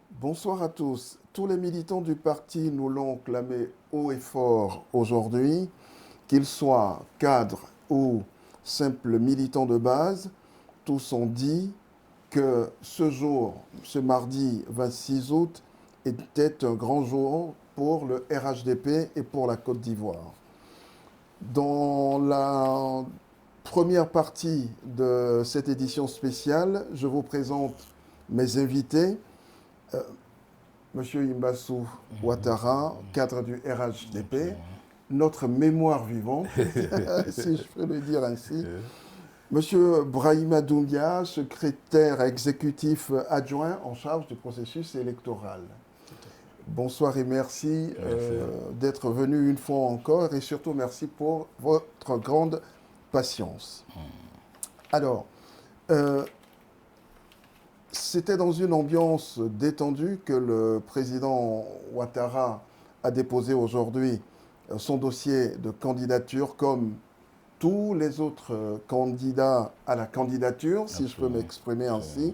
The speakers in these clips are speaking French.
Bonsoir à tous. Tous les militants du parti nous l'ont clamé haut et fort aujourd'hui, qu'ils soient cadres ou simples militants de base, tous ont dit que ce jour, ce mardi 26 août, était un grand jour pour le RHDP et pour la Côte d'Ivoire. Dans la première partie de cette édition spéciale, je vous présente mes invités. Monsieur Imbassou Ouattara, cadre du RHDP, notre mémoire vivante, si je peux le dire ainsi. Monsieur Brahima Doumbia, secrétaire exécutif adjoint en charge du processus électoral. Bonsoir et merci d'être venu une fois encore et surtout merci pour votre grande patience. Alors, c'était dans une ambiance détendue que le président Ouattara a déposé aujourd'hui son dossier de candidature comme tous les autres candidats à la candidature, si je peux m'exprimer ainsi.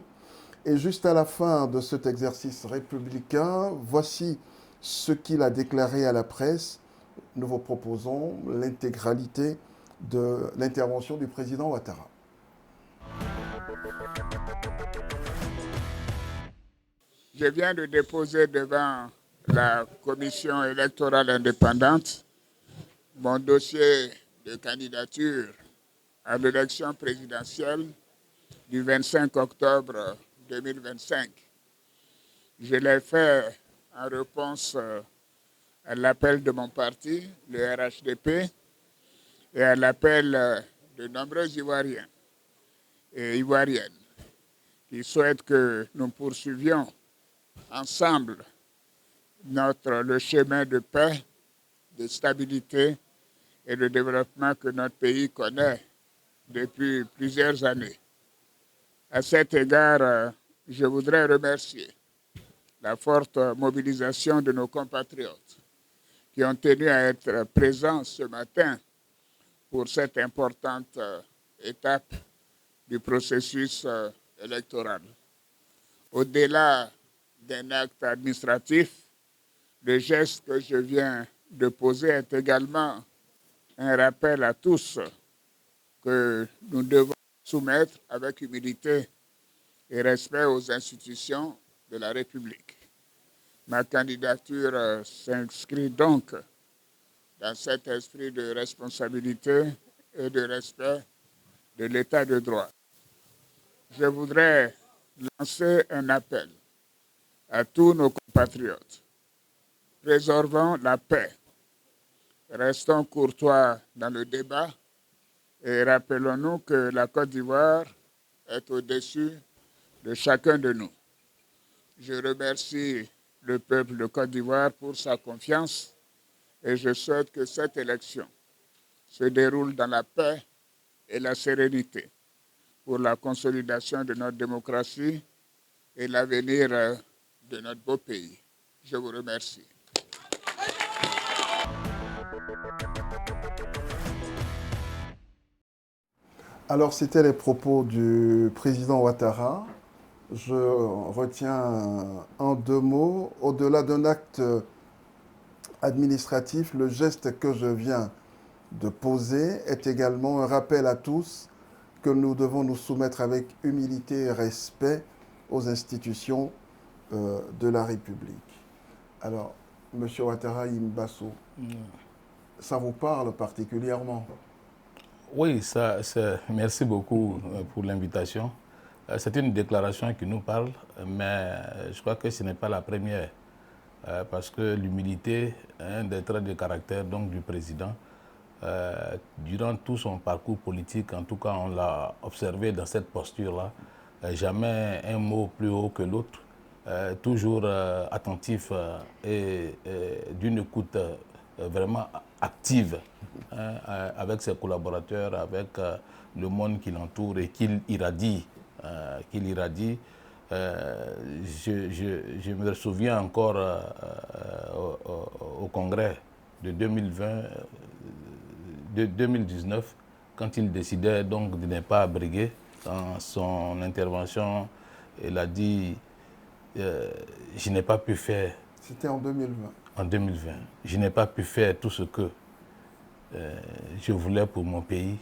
Et juste à la fin de cet exercice républicain, voici ce qu'il a déclaré à la presse. Nous vous proposons l'intégralité de l'intervention du président Ouattara. Je viens de déposer devant la commission électorale indépendante mon dossier de candidature à l'élection présidentielle du 25 octobre 2025. Je l'ai fait en réponse à l'appel de mon parti, le RHDP, et à l'appel de nombreux Ivoiriens et Ivoiriennes qui souhaitent que nous poursuivions ensemble le chemin de paix, de stabilité et de développement que notre pays connaît depuis plusieurs années. À cet égard, je voudrais remercier la forte mobilisation de nos compatriotes qui ont tenu à être présents ce matin pour cette importante étape du processus électoral. Au-delà d'un acte administratif, le geste que je viens de poser est également un rappel à tous que nous devons soumettre avec humilité et respect aux institutions de la République. Ma candidature s'inscrit donc dans cet esprit de responsabilité et de respect de l'État de droit. Je voudrais lancer un appel à tous nos compatriotes. Préservons la paix. Restons courtois dans le débat et rappelons-nous que la Côte d'Ivoire est au-dessus de chacun de nous. Je remercie le peuple de Côte d'Ivoire pour sa confiance et je souhaite que cette élection se déroule dans la paix et la sérénité pour la consolidation de notre démocratie et l'avenir de notre beau pays. Je vous remercie. Alors, c'était les propos du président Ouattara. Je retiens en deux mots, au-delà d'un acte administratif, le geste que je viens de poser est également un rappel à tous que nous devons nous soumettre avec humilité et respect aux institutions de la République. Alors, M. Ouattara Imbassou, ça vous parle particulièrement? Oui, merci beaucoup pour l'invitation. C'est une déclaration qui nous parle, mais je crois que ce n'est pas la première, parce que l'humilité est un des traits de caractère donc, du président. Durant tout son parcours politique, en tout cas on l'a observé dans cette posture-là, jamais un mot plus haut que l'autre, toujours attentif et d'une écoute vraiment active avec ses collaborateurs, avec le monde qui l'entoure et qu'il irradie. Je me souviens encore au congrès de 2020, de 2019, quand il décidait donc de ne pas briguer, dans son intervention, il a dit je n'ai pas pu faire. C'était en 2020. En 2020. Je n'ai pas pu faire tout ce que je voulais pour mon pays,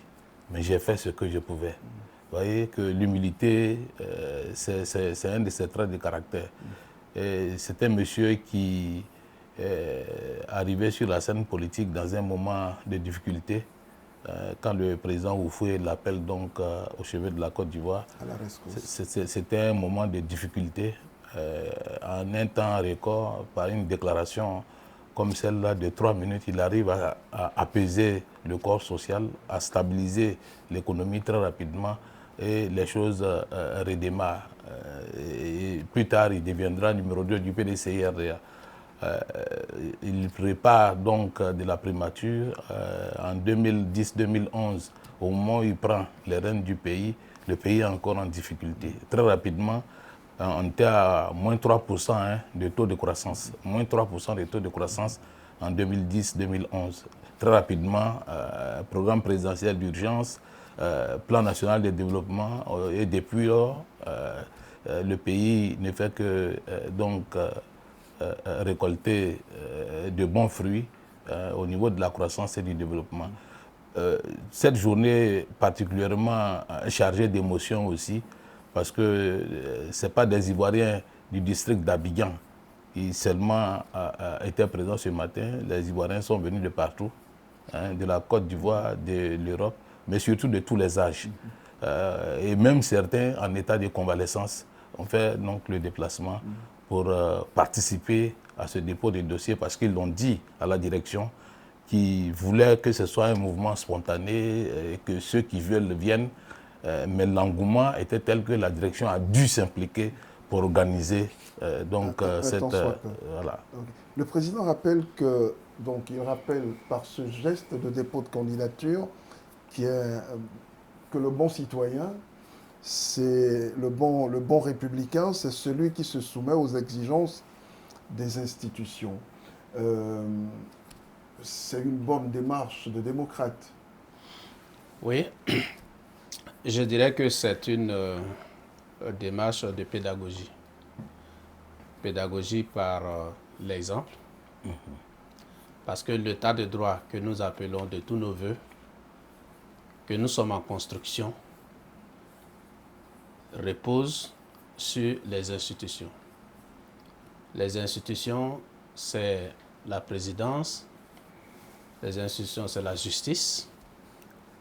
mais j'ai fait ce que je pouvais. Vous voyez que l'humilité, c'est un de ses traits de caractère. C'est un monsieur qui arrivait sur la scène politique dans un moment de difficulté, quand le président Oufoué l'appelle donc au chevet de la Côte d'Ivoire. C'était un moment de difficulté. En un temps record, par une déclaration comme celle-là de 3 minutes, il arrive à apaiser le corps social, à stabiliser l'économie très rapidement et les choses redémarrent. Et plus tard, il deviendra numéro 2 du PDCI-RDA. Il prépare donc de la primature. En 2010-2011, au moment où il prend les rênes du pays, le pays est encore en difficulté. Très rapidement, on était à moins 3% de taux de croissance. Moins 3% de taux de croissance en 2010-2011. Très rapidement, programme présidentiel d'urgence, plan national de développement. Et depuis lors, le pays ne fait que récolter de bons fruits au niveau de la croissance et du développement. Cette journée particulièrement chargée d'émotions aussi, parce que ce n'est pas des Ivoiriens du district d'Abidjan qui seulement étaient présents ce matin. Les Ivoiriens sont venus de partout, de la Côte d'Ivoire, de l'Europe, mais surtout de tous les âges. Et même certains en état de convalescence ont fait donc le déplacement pour participer à ce dépôt de dossier, parce qu'ils l'ont dit à la direction qu'ils voulaient que ce soit un mouvement spontané, et que ceux qui veulent viennent. Mais l'engouement était tel que la direction a dû s'impliquer pour organiser cette... voilà. Le président rappelle que, donc il rappelle par ce geste de dépôt de candidature que le bon citoyen, c'est le bon républicain, c'est celui qui se soumet aux exigences des institutions. C'est une bonne démarche de démocrate. Oui. Je dirais que c'est une démarche de pédagogie. Pédagogie par l'exemple. Parce que l'état de droit que nous appelons de tous nos voeux, que nous sommes en construction, repose sur les institutions. Les institutions, c'est la présidence, les institutions, c'est la justice,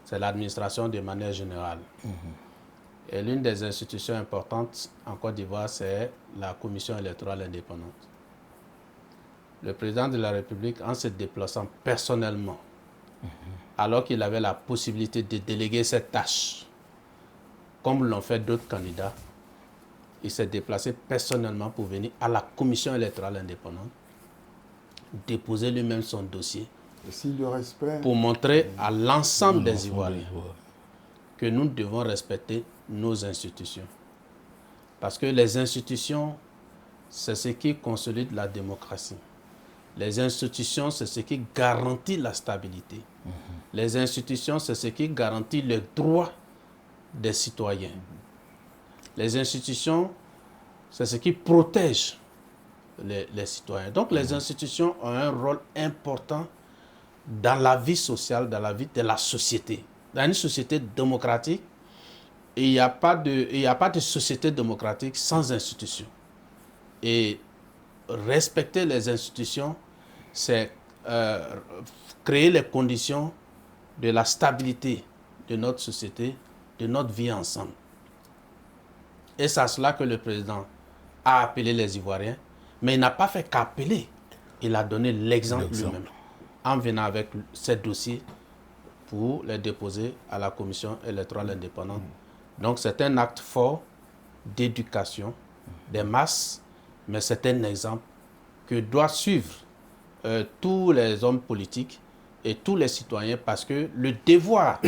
c'est l'administration de manière générale. Et l'une des institutions importantes en Côte d'Ivoire, c'est la Commission électorale indépendante. Le président de la République, en se déplaçant personnellement, alors qu'il avait la possibilité de déléguer cette tâche, comme l'ont fait d'autres candidats, il s'est déplacé personnellement pour venir à la Commission électorale indépendante, déposer lui-même son dossier, de respect, pour montrer à l'ensemble des Ivoiriens que nous devons respecter nos institutions. Parce que les institutions, c'est ce qui consolide la démocratie. Les institutions, c'est ce qui garantit la stabilité. Les institutions, c'est ce qui garantit les droits des citoyens. Les institutions, c'est ce qui protège les citoyens. Donc les institutions ont un rôle important dans la vie sociale, dans la vie de la société. Dans une société démocratique, il n'y a pas de société démocratique sans institutions. Et respecter les institutions, c'est créer les conditions de la stabilité de notre société, de notre vie ensemble. Et c'est à cela que le président a appelé les Ivoiriens, mais il n'a pas fait qu'appeler, il a donné l'exemple lui-même, en venant avec ces dossiers pour les déposer à la Commission électorale indépendante. Donc c'est un acte fort d'éducation des masses, mais c'est un exemple que doivent suivre tous les hommes politiques et tous les citoyens, parce que le devoir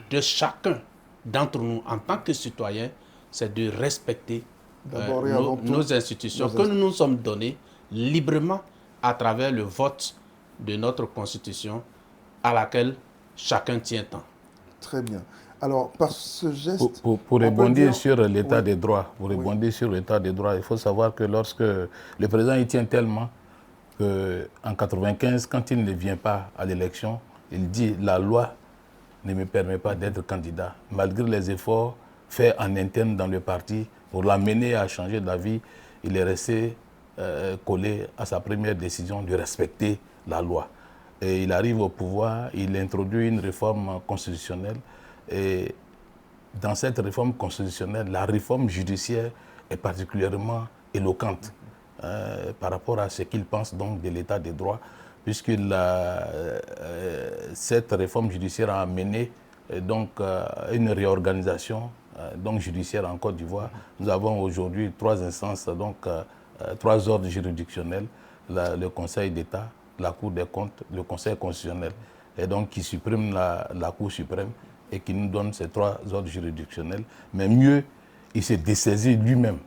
de chacun d'entre nous en tant que citoyens, c'est de respecter nos institutions que nous nous sommes données librement à travers le vote de notre Constitution à laquelle chacun tient tant. Très bien. Alors, par ce geste... Pour on peut rebondir dire- sur l'état Oui. des droits, sur l'état des droits, il faut savoir que lorsque le président y tient tellement qu'en 1995, quand il ne vient pas à l'élection, il dit la loi ne me permet pas d'être candidat. Malgré les efforts faits en interne dans le parti pour l'amener à changer d'avis, il est resté collé à sa première décision de respecter la loi. Et il arrive au pouvoir, il introduit une réforme constitutionnelle. Et dans cette réforme constitutionnelle, la réforme judiciaire est particulièrement éloquente par rapport à ce qu'il pense donc de l'état des droits, puisque cette réforme judiciaire a amené une réorganisation donc judiciaire en Côte d'Ivoire. Nous avons aujourd'hui 3 instances, donc 3 ordres juridictionnels, le Conseil d'État, la Cour des comptes, le Conseil constitutionnel, et donc qui supprime la Cour suprême et qui nous donne ces 3 ordres juridictionnels. Mais mieux, il s'est dessaisi lui-même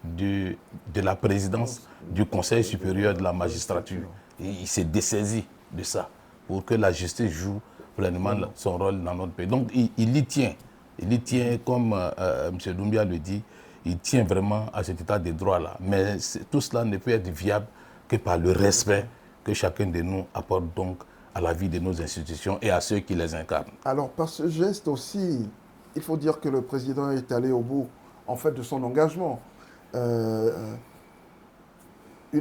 de la présidence du Conseil supérieur de la magistrature. Et il s'est dessaisi de ça pour que la justice joue pleinement son rôle dans notre pays. Donc il y tient. Il y tient, comme M. Doumbia le dit, il tient vraiment à cet état de droit-là. Mais tout cela ne peut être viable que par le respect que chacun de nous apporte donc à la vie de nos institutions et à ceux qui les incarnent. Alors, par ce geste aussi, il faut dire que le président est allé au bout, en fait, de son engagement. Une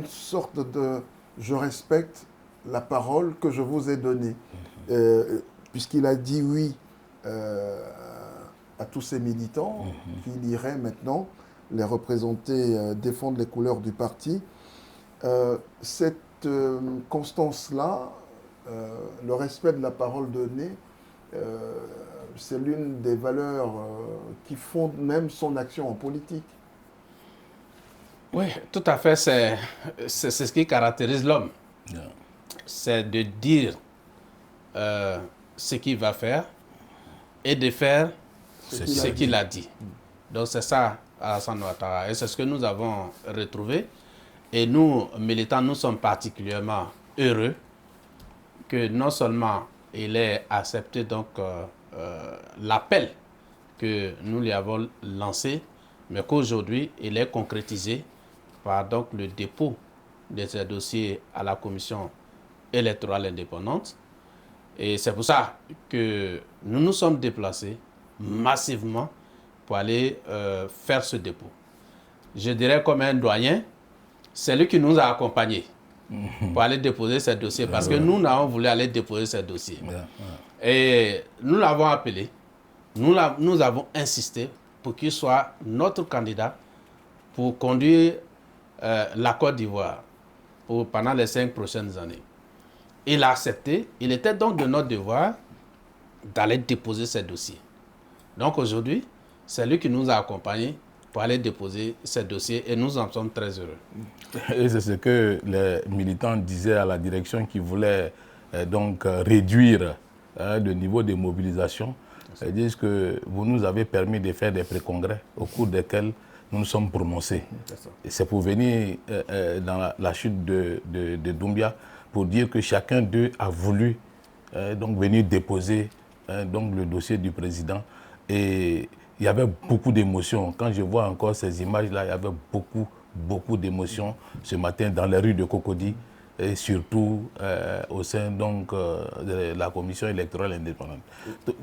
sorte de « je respecte la parole que je vous ai donnée », puisqu'il a dit oui à tous ces militants, qu'il irait maintenant les représenter, défendre les couleurs du parti. Cette constance-là, le respect de la parole donnée, c'est l'une des valeurs qui fondent même son action en politique. Oui, tout à fait. C'est ce qui caractérise l'homme. Yeah. C'est de dire ce qu'il va faire et de faire ce qu'il a dit. Donc c'est ça, Alassane Ouattara. Et c'est ce que nous avons retrouvé. Et nous, militants, nous sommes particulièrement heureux que non seulement il ait accepté donc l'appel que nous lui avons lancé, mais qu'aujourd'hui, il est concrétisé par donc le dépôt de ces dossiers à la Commission électorale indépendante. Et c'est pour ça que nous nous sommes déplacés massivement pour aller faire ce dépôt. Je dirais comme un doyen, c'est lui qui nous a accompagnés pour aller déposer ces dossiers, parce que nous n'avons voulu aller déposer ces dossiers. Et nous l'avons appelé, nous avons insisté pour qu'il soit notre candidat pour conduire la Côte d'Ivoire pendant les 5 prochaines années. Il a accepté. Il était donc de notre devoir d'aller déposer ces dossiers. Donc aujourd'hui, c'est lui qui nous a accompagnés pour aller déposer ces dossiers et nous en sommes très heureux. Et c'est ce que les militants disaient à la direction qui voulait donc réduire le niveau de mobilisation. Ils disent que vous nous avez permis de faire des pré-congrès au cours desquels nous nous sommes prononcés. Et c'est pour venir dans la chute de Doumbia pour dire que chacun d'eux a voulu donc venir déposer donc le dossier du président. Et il y avait beaucoup d'émotions. Quand je vois encore ces images-là, il y avait beaucoup d'émotions ce matin dans les rues de Cocody et surtout au sein donc, de la commission électorale indépendante.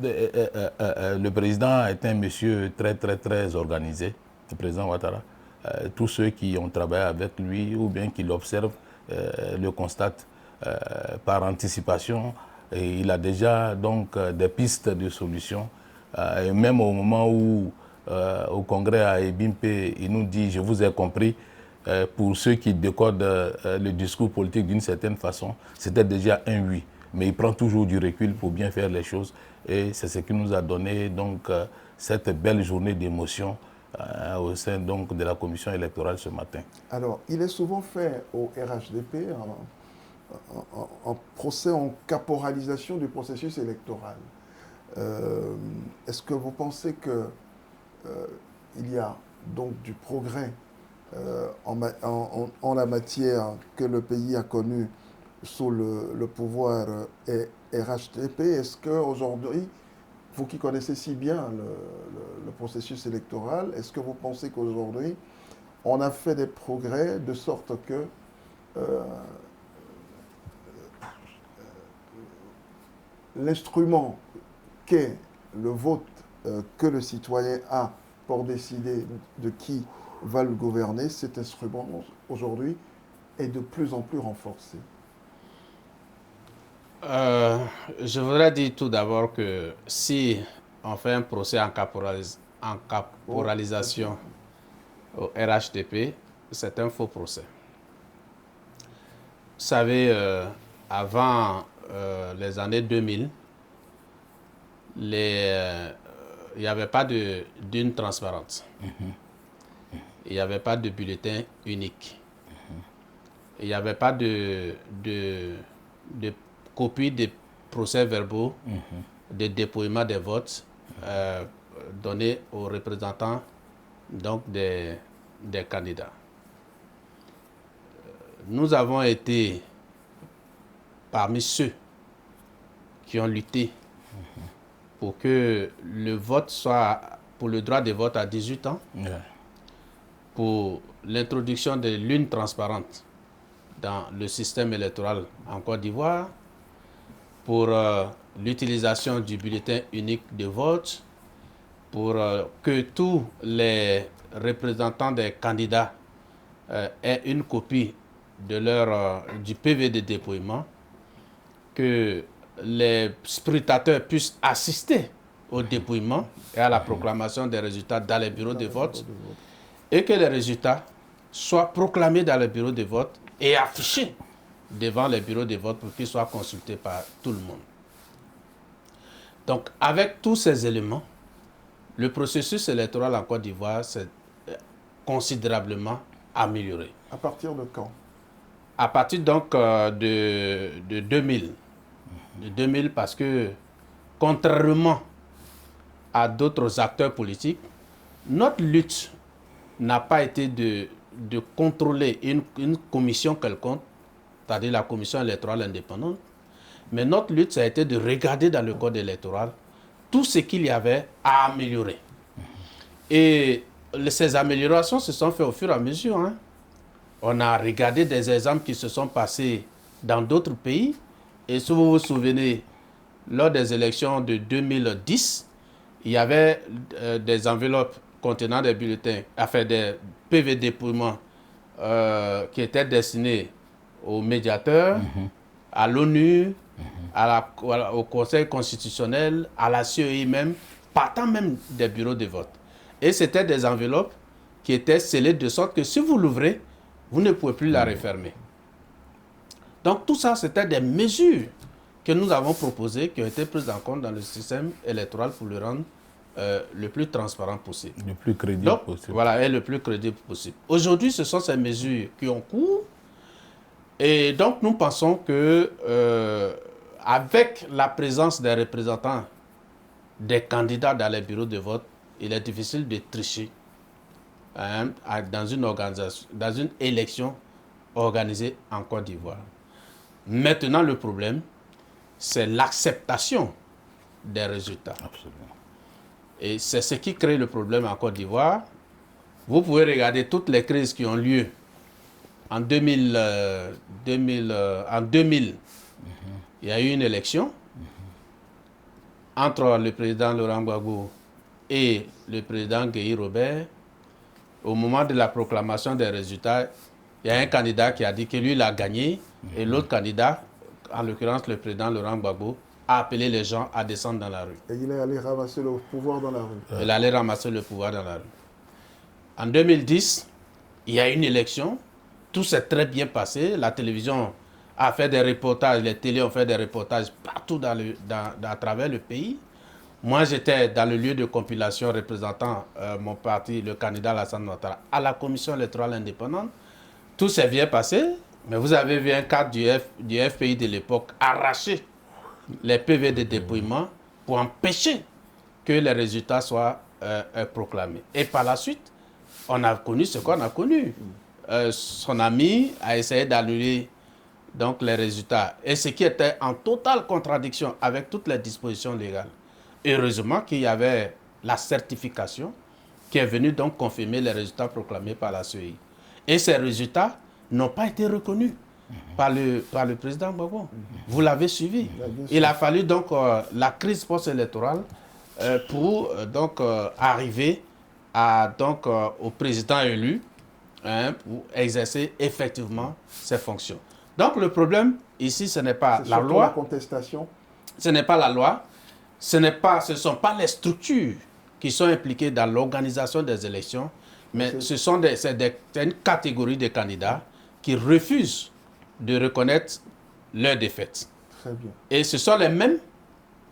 Le président est un monsieur très organisé, le président Ouattara. Tous ceux qui ont travaillé avec lui ou bien qui l'observent le constatent par anticipation. Et il a déjà donc des pistes de solutions. Et même au moment où, au congrès à Ebimpe, il nous dit « je vous ai compris », pour ceux qui décodent le discours politique d'une certaine façon, c'était déjà un oui. Mais il prend toujours du recul pour bien faire les choses. Et c'est ce qui nous a donné donc, cette belle journée d'émotion au sein donc, de la commission électorale ce matin. Alors, il est souvent fait au RHDP en procès en caporalisation du processus électoral. Est-ce que vous pensez qu'il y a donc du progrès en la matière que le pays a connu sous le pouvoir RHDP? Est-ce qu'aujourd'hui, vous qui connaissez si bien le processus électoral, est-ce que vous pensez qu'aujourd'hui, on a fait des progrès de sorte que l'instrument qu'est le vote que le citoyen a pour décider de qui va le gouverner, cet instrument aujourd'hui est de plus en plus renforcé? Je voudrais dire tout d'abord que si on fait un procès en caporalisation au RHDP, c'est un faux procès. Vous savez, avant les années 2000, il n'y avait pas d'urne transparente. Il n'y avait pas de bulletin unique. Il n'y avait pas de copie des procès-verbaux de dépouillement des votes donnés aux représentants donc des candidats. Nous avons été parmi ceux qui ont lutté pour que le vote soit, pour le droit de vote à 18 ans, pour l'introduction de l'urne transparente dans le système électoral en Côte d'Ivoire, pour l'utilisation du bulletin unique de vote, pour que tous les représentants des candidats aient une copie de du PV de dépouillement, que les scrutateurs puissent assister au dépouillement et à la proclamation des résultats dans les bureaux de vote, et que les résultats soient proclamés dans les bureaux de vote et affichés devant les bureaux de vote pour qu'ils soient consultés par tout le monde. Donc, avec tous ces éléments, le processus électoral en Côte d'Ivoire s'est considérablement amélioré. À partir de quand? À partir donc de 2000. De 2000 parce que, contrairement à d'autres acteurs politiques, notre lutte n'a pas été de contrôler une commission quelconque, c'est-à-dire la commission électorale indépendante, mais notre lutte, ça a été de regarder dans le code électoral tout ce qu'il y avait à améliorer. Et ces améliorations se sont faites au fur et à mesure. Hein. On a regardé des exemples qui se sont passés dans d'autres pays. Et si vous vous souvenez, lors des élections de 2010, il y avait des enveloppes contenant des bulletins, enfin des PV dépouillement qui étaient destinés aux médiateurs, à l'ONU, au Conseil constitutionnel, à la CEI même, partant même des bureaux de vote. Et c'était des enveloppes qui étaient scellées de sorte que si vous l'ouvrez, vous ne pouvez plus la refermer. Donc tout ça, c'était des mesures que nous avons proposées, qui ont été prises en compte dans le système électoral pour le rendre le plus transparent possible. Le plus crédible possible. Voilà, et le plus crédible possible. Aujourd'hui, ce sont ces mesures qui ont cours. Et donc, nous pensons que avec la présence des représentants des candidats dans les bureaux de vote, il est difficile de tricher dans une organisation, dans une élection organisée en Côte d'Ivoire. Maintenant, le problème, c'est l'acceptation des résultats. Absolument. Et c'est ce qui crée le problème en Côte d'Ivoire. Vous pouvez regarder toutes les crises qui ont lieu en 2000. Il y a eu une élection entre le président Laurent Gbagbo et le président Guèye Robert. Au moment de la proclamation des résultats, il y a un candidat qui a dit que lui, il a gagné, et l'autre candidat, en l'occurrence le président Laurent Gbagbo, a appelé les gens à descendre dans la rue. Et il est allé ramasser le pouvoir dans la rue. Il allait ramasser le pouvoir dans la rue. En 2010, il y a une élection, tout s'est très bien passé, la télévision a fait des reportages, les télés ont fait des reportages partout à travers le pays. Moi, j'étais dans le lieu de compilation représentant mon parti, le candidat Alassane Ouattara, à la commission électorale indépendante. Tout s'est bien passé, mais vous avez vu un cadre du FPI de l'époque arracher les PV de dépouillement pour empêcher que les résultats soient proclamés. Et par la suite, on a connu ce qu'on a connu. Son ami a essayé d'annuler donc les résultats. Et ce qui était en totale contradiction avec toutes les dispositions légales. heureusement qu'il y avait la certification qui est venue donc confirmer les résultats proclamés par la CEI. Et ces résultats n'ont pas été reconnus par le président Gbagbo. Vous l'avez suivi. Il a fallu donc la crise post-électorale pour arriver à, au président élu pour exercer effectivement ses fonctions. Donc le problème ici, ce n'est pas la loi. La contestation. Ce n'est pas la loi. Ce ne sont pas les structures qui sont impliquées dans l'organisation des élections, mais c'est une catégorie de candidats qui refusent de reconnaître leur défaite. Très bien. Et ce sont les mêmes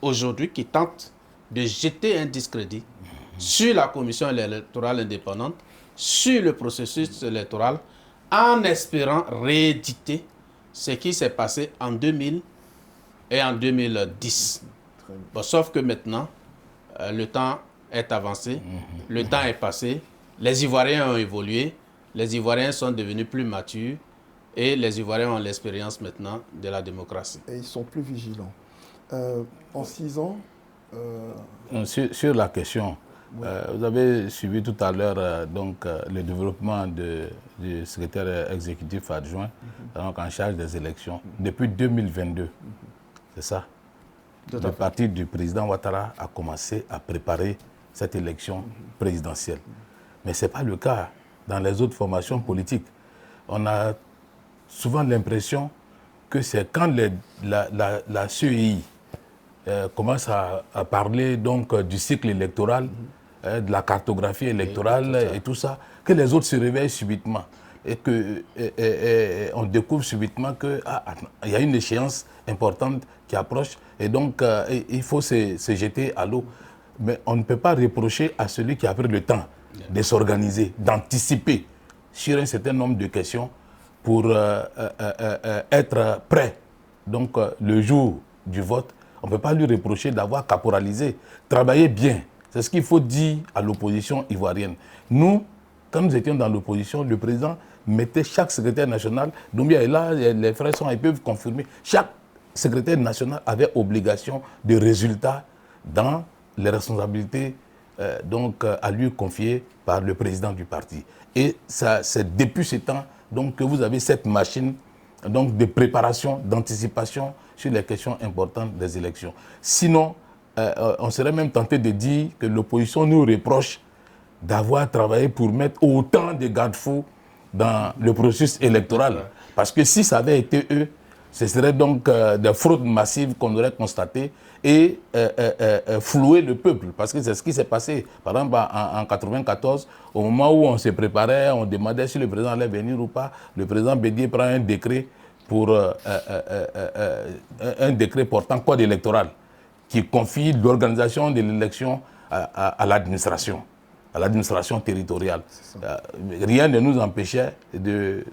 aujourd'hui qui tentent de jeter un discrédit sur la commission électorale indépendante, sur le processus électoral, en espérant rééditer ce qui s'est passé en 2000 et en 2010. Bon, sauf que maintenant, le temps est avancé, le temps est passé, les Ivoiriens ont évolué, les Ivoiriens sont devenus plus matures et les Ivoiriens ont l'expérience maintenant de la démocratie. Et ils sont plus vigilants. En 6 ans... Sur la question, oui. Vous avez suivi tout à l'heure le développement du secrétaire exécutif adjoint donc en charge des élections depuis 2022. C'est ça. Le parti du président Ouattara a commencé à préparer cette élection présidentielle. Mais ce n'est pas le cas dans les autres formations politiques. On a souvent l'impression que c'est quand la CEI commence à parler donc du cycle électoral, de la cartographie électorale et tout ça, que les autres se réveillent subitement et qu'on découvre subitement qu'il y a une échéance importante qui approche et donc il faut se jeter à l'eau. Mais on ne peut pas reprocher à celui qui a pris le temps de s'organiser, d'anticiper sur un certain nombre de questions pour être prêt. Donc le jour du vote, on ne peut pas lui reprocher d'avoir caporalisé, travaillé bien. C'est ce qu'il faut dire à l'opposition ivoirienne. Nous, quand nous étions dans l'opposition, le président mettait chaque secrétaire national, Doumbia est là, les frères sont, ils peuvent confirmer, chaque secrétaire national avait obligation de résultat dans les responsabilités à lui confiées par le président du parti. Et c'est depuis ce temps donc, que vous avez cette machine donc, de préparation, d'anticipation sur les questions importantes des élections. Sinon, on serait même tenté de dire que l'opposition nous reproche d'avoir travaillé pour mettre autant de garde-fous dans le processus électoral. Parce que si ça avait été eux, ce serait donc des fraudes massives qu'on aurait constatées et flouer le peuple. Parce que c'est ce qui s'est passé. Par exemple, en 1994, au moment où on se préparait, on demandait si le président allait venir ou pas. Le président Bédié prend un décret pour un décret portant code électoral qui confie l'organisation de l'élection à l'administration territoriale. Rien ne nous empêchait de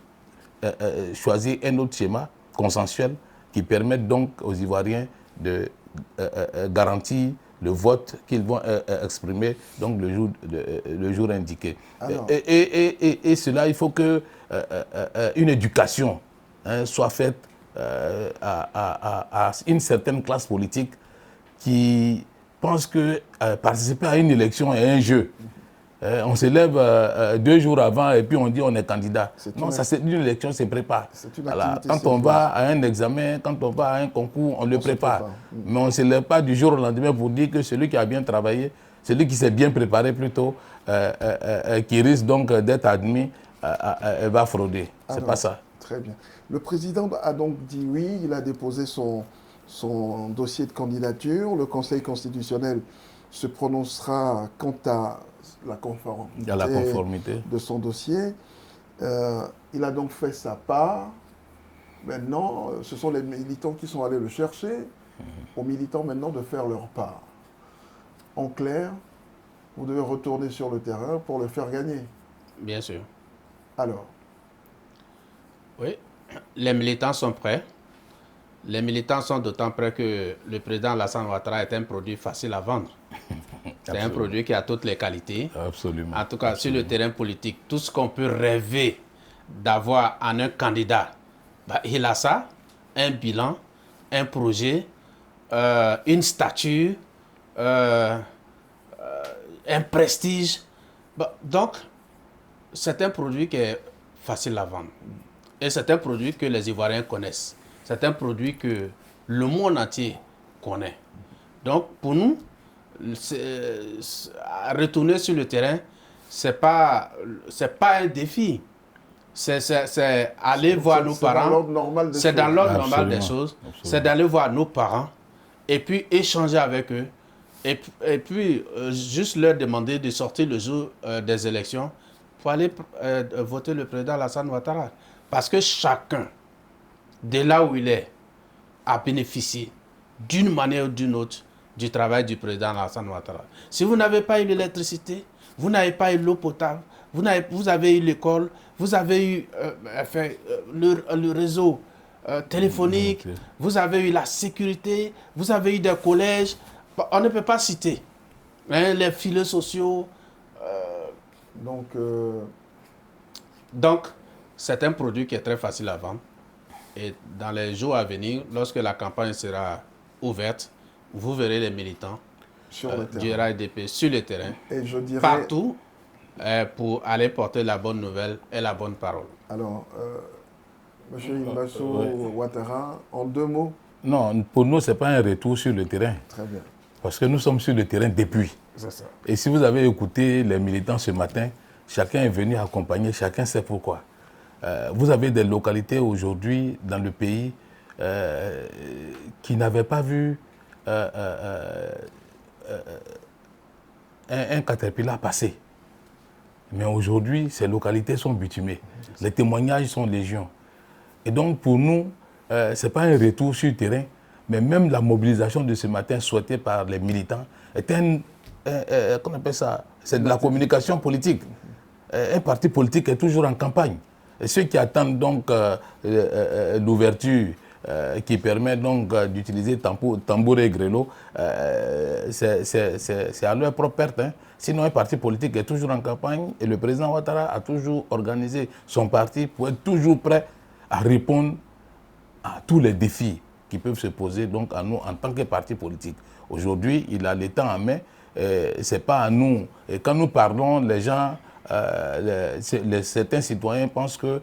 choisir un autre schéma consensuel qui permette donc aux Ivoiriens de garantir le vote qu'ils vont exprimer donc le jour indiqué. Et cela, il faut que une éducation soit faite à une certaine classe politique qui pense que participer à une élection est un jeu. On se lève 2 jours avant et puis on dit on est candidat. Non, c'est une élection, se prépare. Voilà. Quand on va à un examen, quand on va à un concours, on le prépare. Mais on ne se lève pas du jour au lendemain pour dire que celui qui a bien travaillé, celui qui s'est bien préparé plutôt, qui risque donc d'être admis, va frauder. C'est pas ça. Très bien. Le président a donc dit oui, il a déposé son dossier de candidature. Le Conseil constitutionnel se prononcera quant à la conformité de son dossier. Il a donc fait sa part. Maintenant, ce sont les militants qui sont allés le chercher. Aux militants maintenant de faire leur part. En clair, vous devez retourner sur le terrain pour le faire gagner. Bien sûr. Alors? Oui, les militants sont prêts. Les militants sont d'autant prêts que le président Alassane Ouattara est un produit facile à vendre. C'est un produit qui a toutes les qualités. Absolument. En tout cas, sur le terrain politique, tout ce qu'on peut rêver d'avoir en un candidat, il a ça, un bilan, un projet, une stature, un prestige. Donc, c'est un produit qui est facile à vendre. Et c'est un produit que les Ivoiriens connaissent. C'est un produit que le monde entier connaît. Donc, pour nous, retourner sur le terrain, c'est pas un défi. C'est aller voir nos parents. C'est dans l'ordre normal des choses. C'est d'aller voir nos parents et puis échanger avec eux. Et puis, juste leur demander de sortir le jour des élections pour aller voter le président Alassane Ouattara. Parce que chacun, de là où il est, a bénéficié d'une manière ou d'une autre du travail du président Alassane Ouattara. Si vous n'avez pas eu l'électricité, vous n'avez pas eu l'eau potable, vous avez eu l'école, vous avez eu le réseau téléphonique, vous avez eu la sécurité, vous avez eu des collèges. On ne peut pas citer les filets sociaux. Donc, c'est un produit qui est très facile à vendre. Et dans les jours à venir, lorsque la campagne sera ouverte, vous verrez les militants du RAIDP sur le terrain, et je dirais, partout, pour aller porter la bonne nouvelle et la bonne parole. Alors, M. Imbasso Ouattara, en 2 mots. Non, pour nous, ce n'est pas un retour sur le terrain. Très bien. Parce que nous sommes sur le terrain depuis. C'est ça. Et si vous avez écouté les militants ce matin, chacun est venu accompagner, chacun sait pourquoi. Vous avez des localités aujourd'hui dans le pays qui n'avaient pas vu un caterpillar passer. Mais aujourd'hui, ces localités sont bitumées. Les témoignages sont légion. Et donc, pour nous, ce n'est pas un retour sur le terrain, mais même la mobilisation de ce matin souhaitée par les militants est qu'on appelle ça, c'est de la communication politique. Un parti politique est toujours en campagne. Et ceux qui attendent donc l'ouverture qui permet donc d'utiliser tambour et grelot, c'est à leur propre perte. Hein. Sinon, un parti politique est toujours en campagne et le président Ouattara a toujours organisé son parti pour être toujours prêt à répondre à tous les défis qui peuvent se poser donc à nous en tant que parti politique. Aujourd'hui, il a le temps en main, ce n'est pas à nous. Et quand nous parlons, les gens, certains citoyens pensent que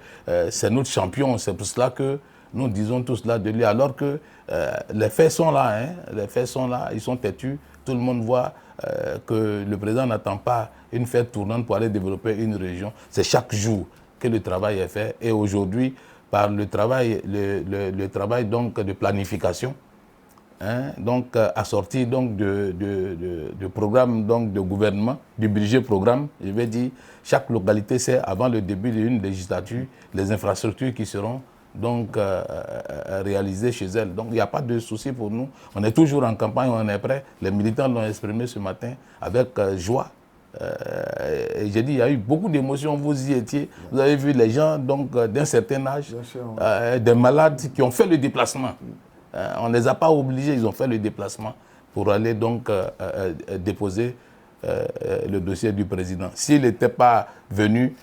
c'est notre champion, c'est pour cela que nous disons tout cela de lui, alors que les faits sont là, hein, les faits sont là, ils sont têtus, tout le monde voit que le président n'attend pas une fête tournante pour aller développer une région, c'est chaque jour que le travail est fait et aujourd'hui, par le travail, le travail donc de planification, hein, donc assorti donc de programmes donc de gouvernement, du budget programme, je vais dire, chaque localité sait avant le début d'une législature les infrastructures qui seront donc réalisées chez elle. Donc il n'y a pas de souci pour nous. On est toujours en campagne, on est prêt. Les militants l'ont exprimé ce matin avec joie. J'ai dit, il y a eu beaucoup d'émotions, vous y étiez. Vous avez vu les gens donc d'un certain âge, des malades qui ont fait le déplacement. On ne les a pas obligés, ils ont fait le déplacement pour aller donc déposer le dossier du président. S'il n'était pas venu,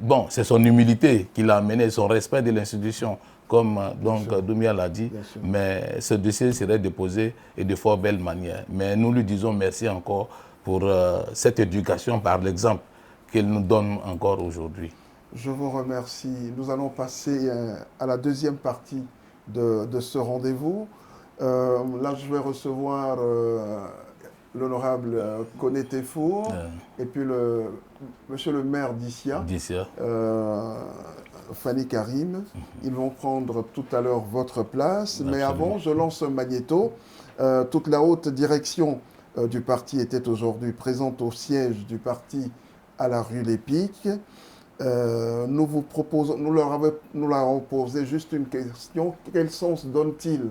bon, c'est son humilité qui l'a amené, son respect de l'institution, comme donc Doumbia l'a dit, mais ce dossier serait déposé et de fort belle manière. Mais nous lui disons merci encore pour cette éducation par l'exemple qu'il nous donne encore aujourd'hui. Je vous remercie. Nous allons passer à la deuxième partie de ce rendez-vous. Là, je vais recevoir l'honorable Koné Tefour et puis monsieur le maire d'Issia, Fanny Karim. Ils vont prendre tout à l'heure votre place. Mais avant, je lance un magnéto. Toute la haute direction du parti était aujourd'hui présente au siège du parti à la rue Lépic. Nous leur avons posé juste une question. Quel sens donne-t-il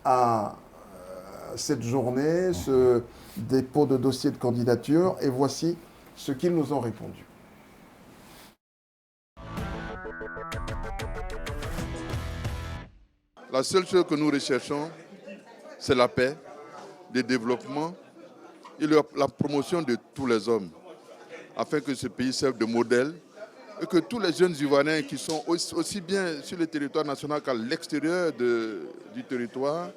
à cette journée, ce dépôt de dossier de candidature? Et voici ce qu'ils nous ont répondu. La seule chose que nous recherchons, c'est la paix, le développement et la promotion de tous les hommes, afin que ce pays serve de modèle et que tous les jeunes Ivoiriens qui sont aussi bien sur le territoire national qu'à l'extérieur du territoire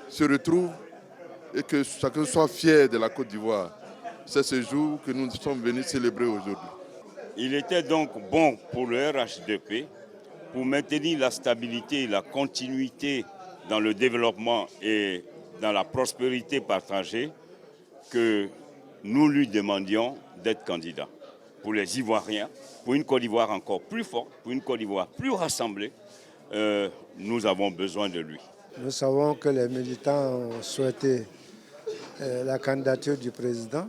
se retrouvent et que chacun soit fier de la Côte d'Ivoire. C'est ce jour que nous sommes venus célébrer aujourd'hui. Il était donc bon pour le RHDP, pour maintenir la stabilité et la continuité dans le développement et dans la prospérité partagée, que nous lui demandions d'être candidat. Pour les Ivoiriens, pour une Côte d'Ivoire encore plus forte, pour une Côte d'Ivoire plus rassemblée, nous avons besoin de lui. Nous savons que les militants ont souhaité la candidature du président.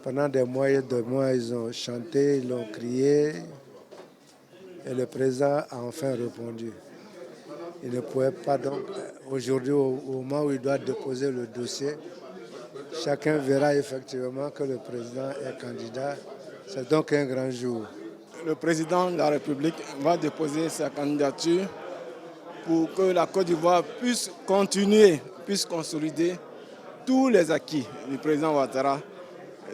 Pendant des mois et des mois, ils ont chanté, ils ont crié. Et le président a enfin répondu. Il ne pouvait pas donc, aujourd'hui, au moment où il doit déposer le dossier, chacun verra effectivement que le président est candidat. C'est donc un grand jour. Le président de la République va déposer sa candidature pour que la Côte d'Ivoire puisse continuer, puisse consolider tous les acquis du président Ouattara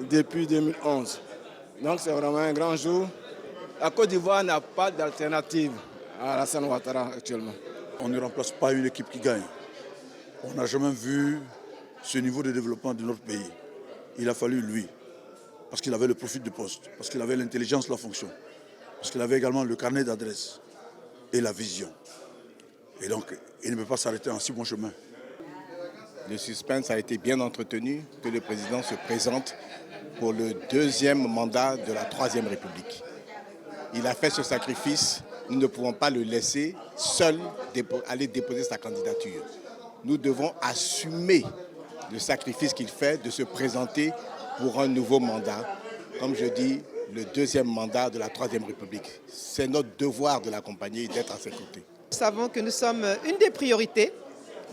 depuis 2011. Donc c'est vraiment un grand jour. La Côte d'Ivoire n'a pas d'alternative à Alassane Ouattara actuellement. On ne remplace pas une équipe qui gagne. On n'a jamais vu ce niveau de développement de notre pays. Il a fallu lui, parce qu'il avait le profil de poste, parce qu'il avait l'intelligence de la fonction, parce qu'il avait également le carnet d'adresse et la vision. Et donc, il ne peut pas s'arrêter en si bon chemin. Le suspense a été bien entretenu, que le président se présente pour le deuxième mandat de la Troisième République. Il a fait ce sacrifice, nous ne pouvons pas le laisser seul aller déposer sa candidature. Nous devons assumer le sacrifice qu'il fait de se présenter pour un nouveau mandat, comme je dis, le deuxième mandat de la Troisième République. C'est notre devoir de l'accompagner et d'être à ses côtés. Nous savons que nous sommes une des priorités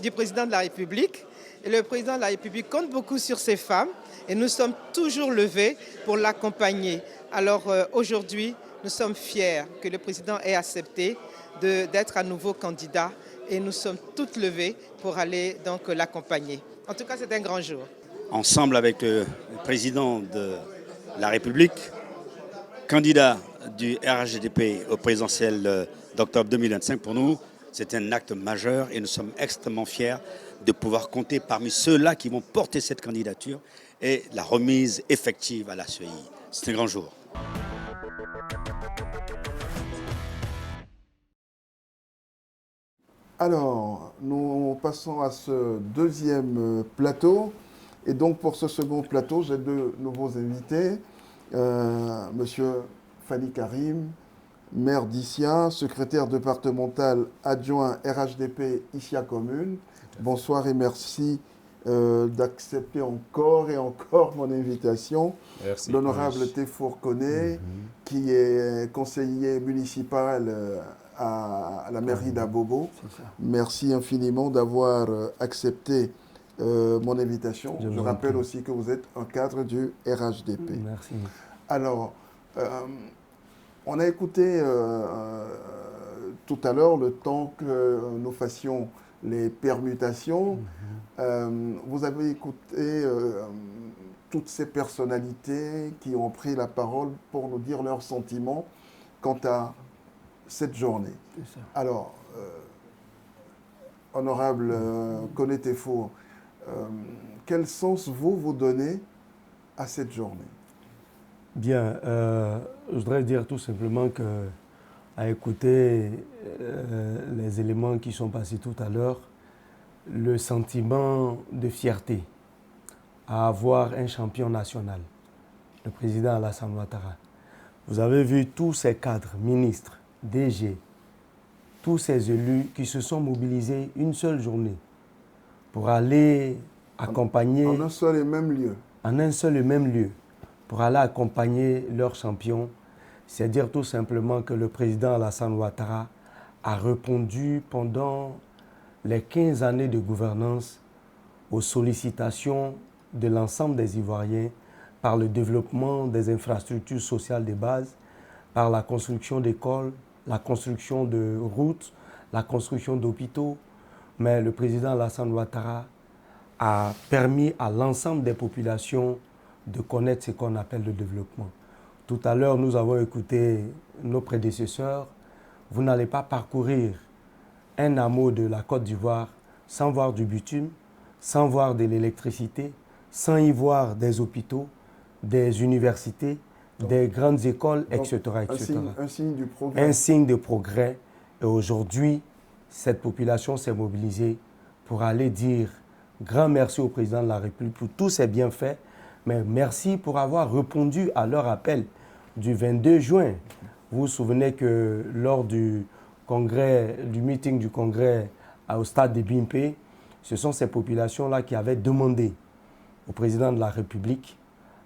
du président de la République. Et le président de la République compte beaucoup sur ces femmes et nous sommes toujours levés pour l'accompagner. Alors aujourd'hui, nous sommes fiers que le président ait accepté d'être à nouveau candidat et nous sommes toutes levées pour aller donc l'accompagner. En tout cas, c'est un grand jour. Ensemble avec le président de la République, candidat du RHDP au présidentiel d'octobre 2025, pour nous, c'est un acte majeur et nous sommes extrêmement fiers de pouvoir compter parmi ceux-là qui vont porter cette candidature et la remise effective à la CEI. C'est un grand jour. Alors, nous passons à ce deuxième plateau. Et donc, pour ce second plateau, j'ai deux nouveaux invités. Monsieur Fani Karim, maire d'Issia, secrétaire départemental adjoint RHDP Issia Commune. Bonsoir et merci d'accepter encore et encore mon invitation. Merci. L'honorable Tefour Koné, qui est conseiller municipal à la mairie d'Abobo. Merci infiniment d'avoir accepté mon invitation. Je rappelle aussi que vous êtes un cadre du RHDP. Merci. Alors, on a écouté tout à l'heure le temps que nous fassions les permutations. Vous avez écouté toutes ces personnalités qui ont pris la parole pour nous dire leurs sentiments quant à cette journée. Alors, honorable Koné Tefour, quel sens vous donnez à cette journée? Bien, je voudrais dire tout simplement que, à écouter les éléments qui sont passés tout à l'heure, le sentiment de fierté à avoir un champion national, le président Alassane Ouattara. Vous avez vu tous ces cadres, ministres, DG, tous ces élus qui se sont mobilisés une seule journée pour aller accompagner... En un seul et même lieu. En un seul et même lieu, pour aller accompagner leur champion. C'est dire tout simplement que le président Alassane Ouattara a répondu pendant les 15 années de gouvernance aux sollicitations de l'ensemble des Ivoiriens par le développement des infrastructures sociales de base, par la construction d'écoles, la construction de routes, la construction d'hôpitaux. Mais le président Alassane Ouattara a permis à l'ensemble des populations de connaître ce qu'on appelle le développement. Tout à l'heure, nous avons écouté nos prédécesseurs. Vous n'allez pas parcourir un hameau de la Côte d'Ivoire sans voir du bitume, sans voir de l'électricité, sans y voir des hôpitaux, des universités, des grandes écoles, etc. Un signe du progrès. Un signe de progrès. Et aujourd'hui, cette population s'est mobilisée pour aller dire grand merci au président de la République pour tous ses bienfaits, mais merci pour avoir répondu à leur appel du 22 juin. Vous vous souvenez que lors du meeting du congrès au stade de Bimpe, ce sont ces populations-là qui avaient demandé au président de la République,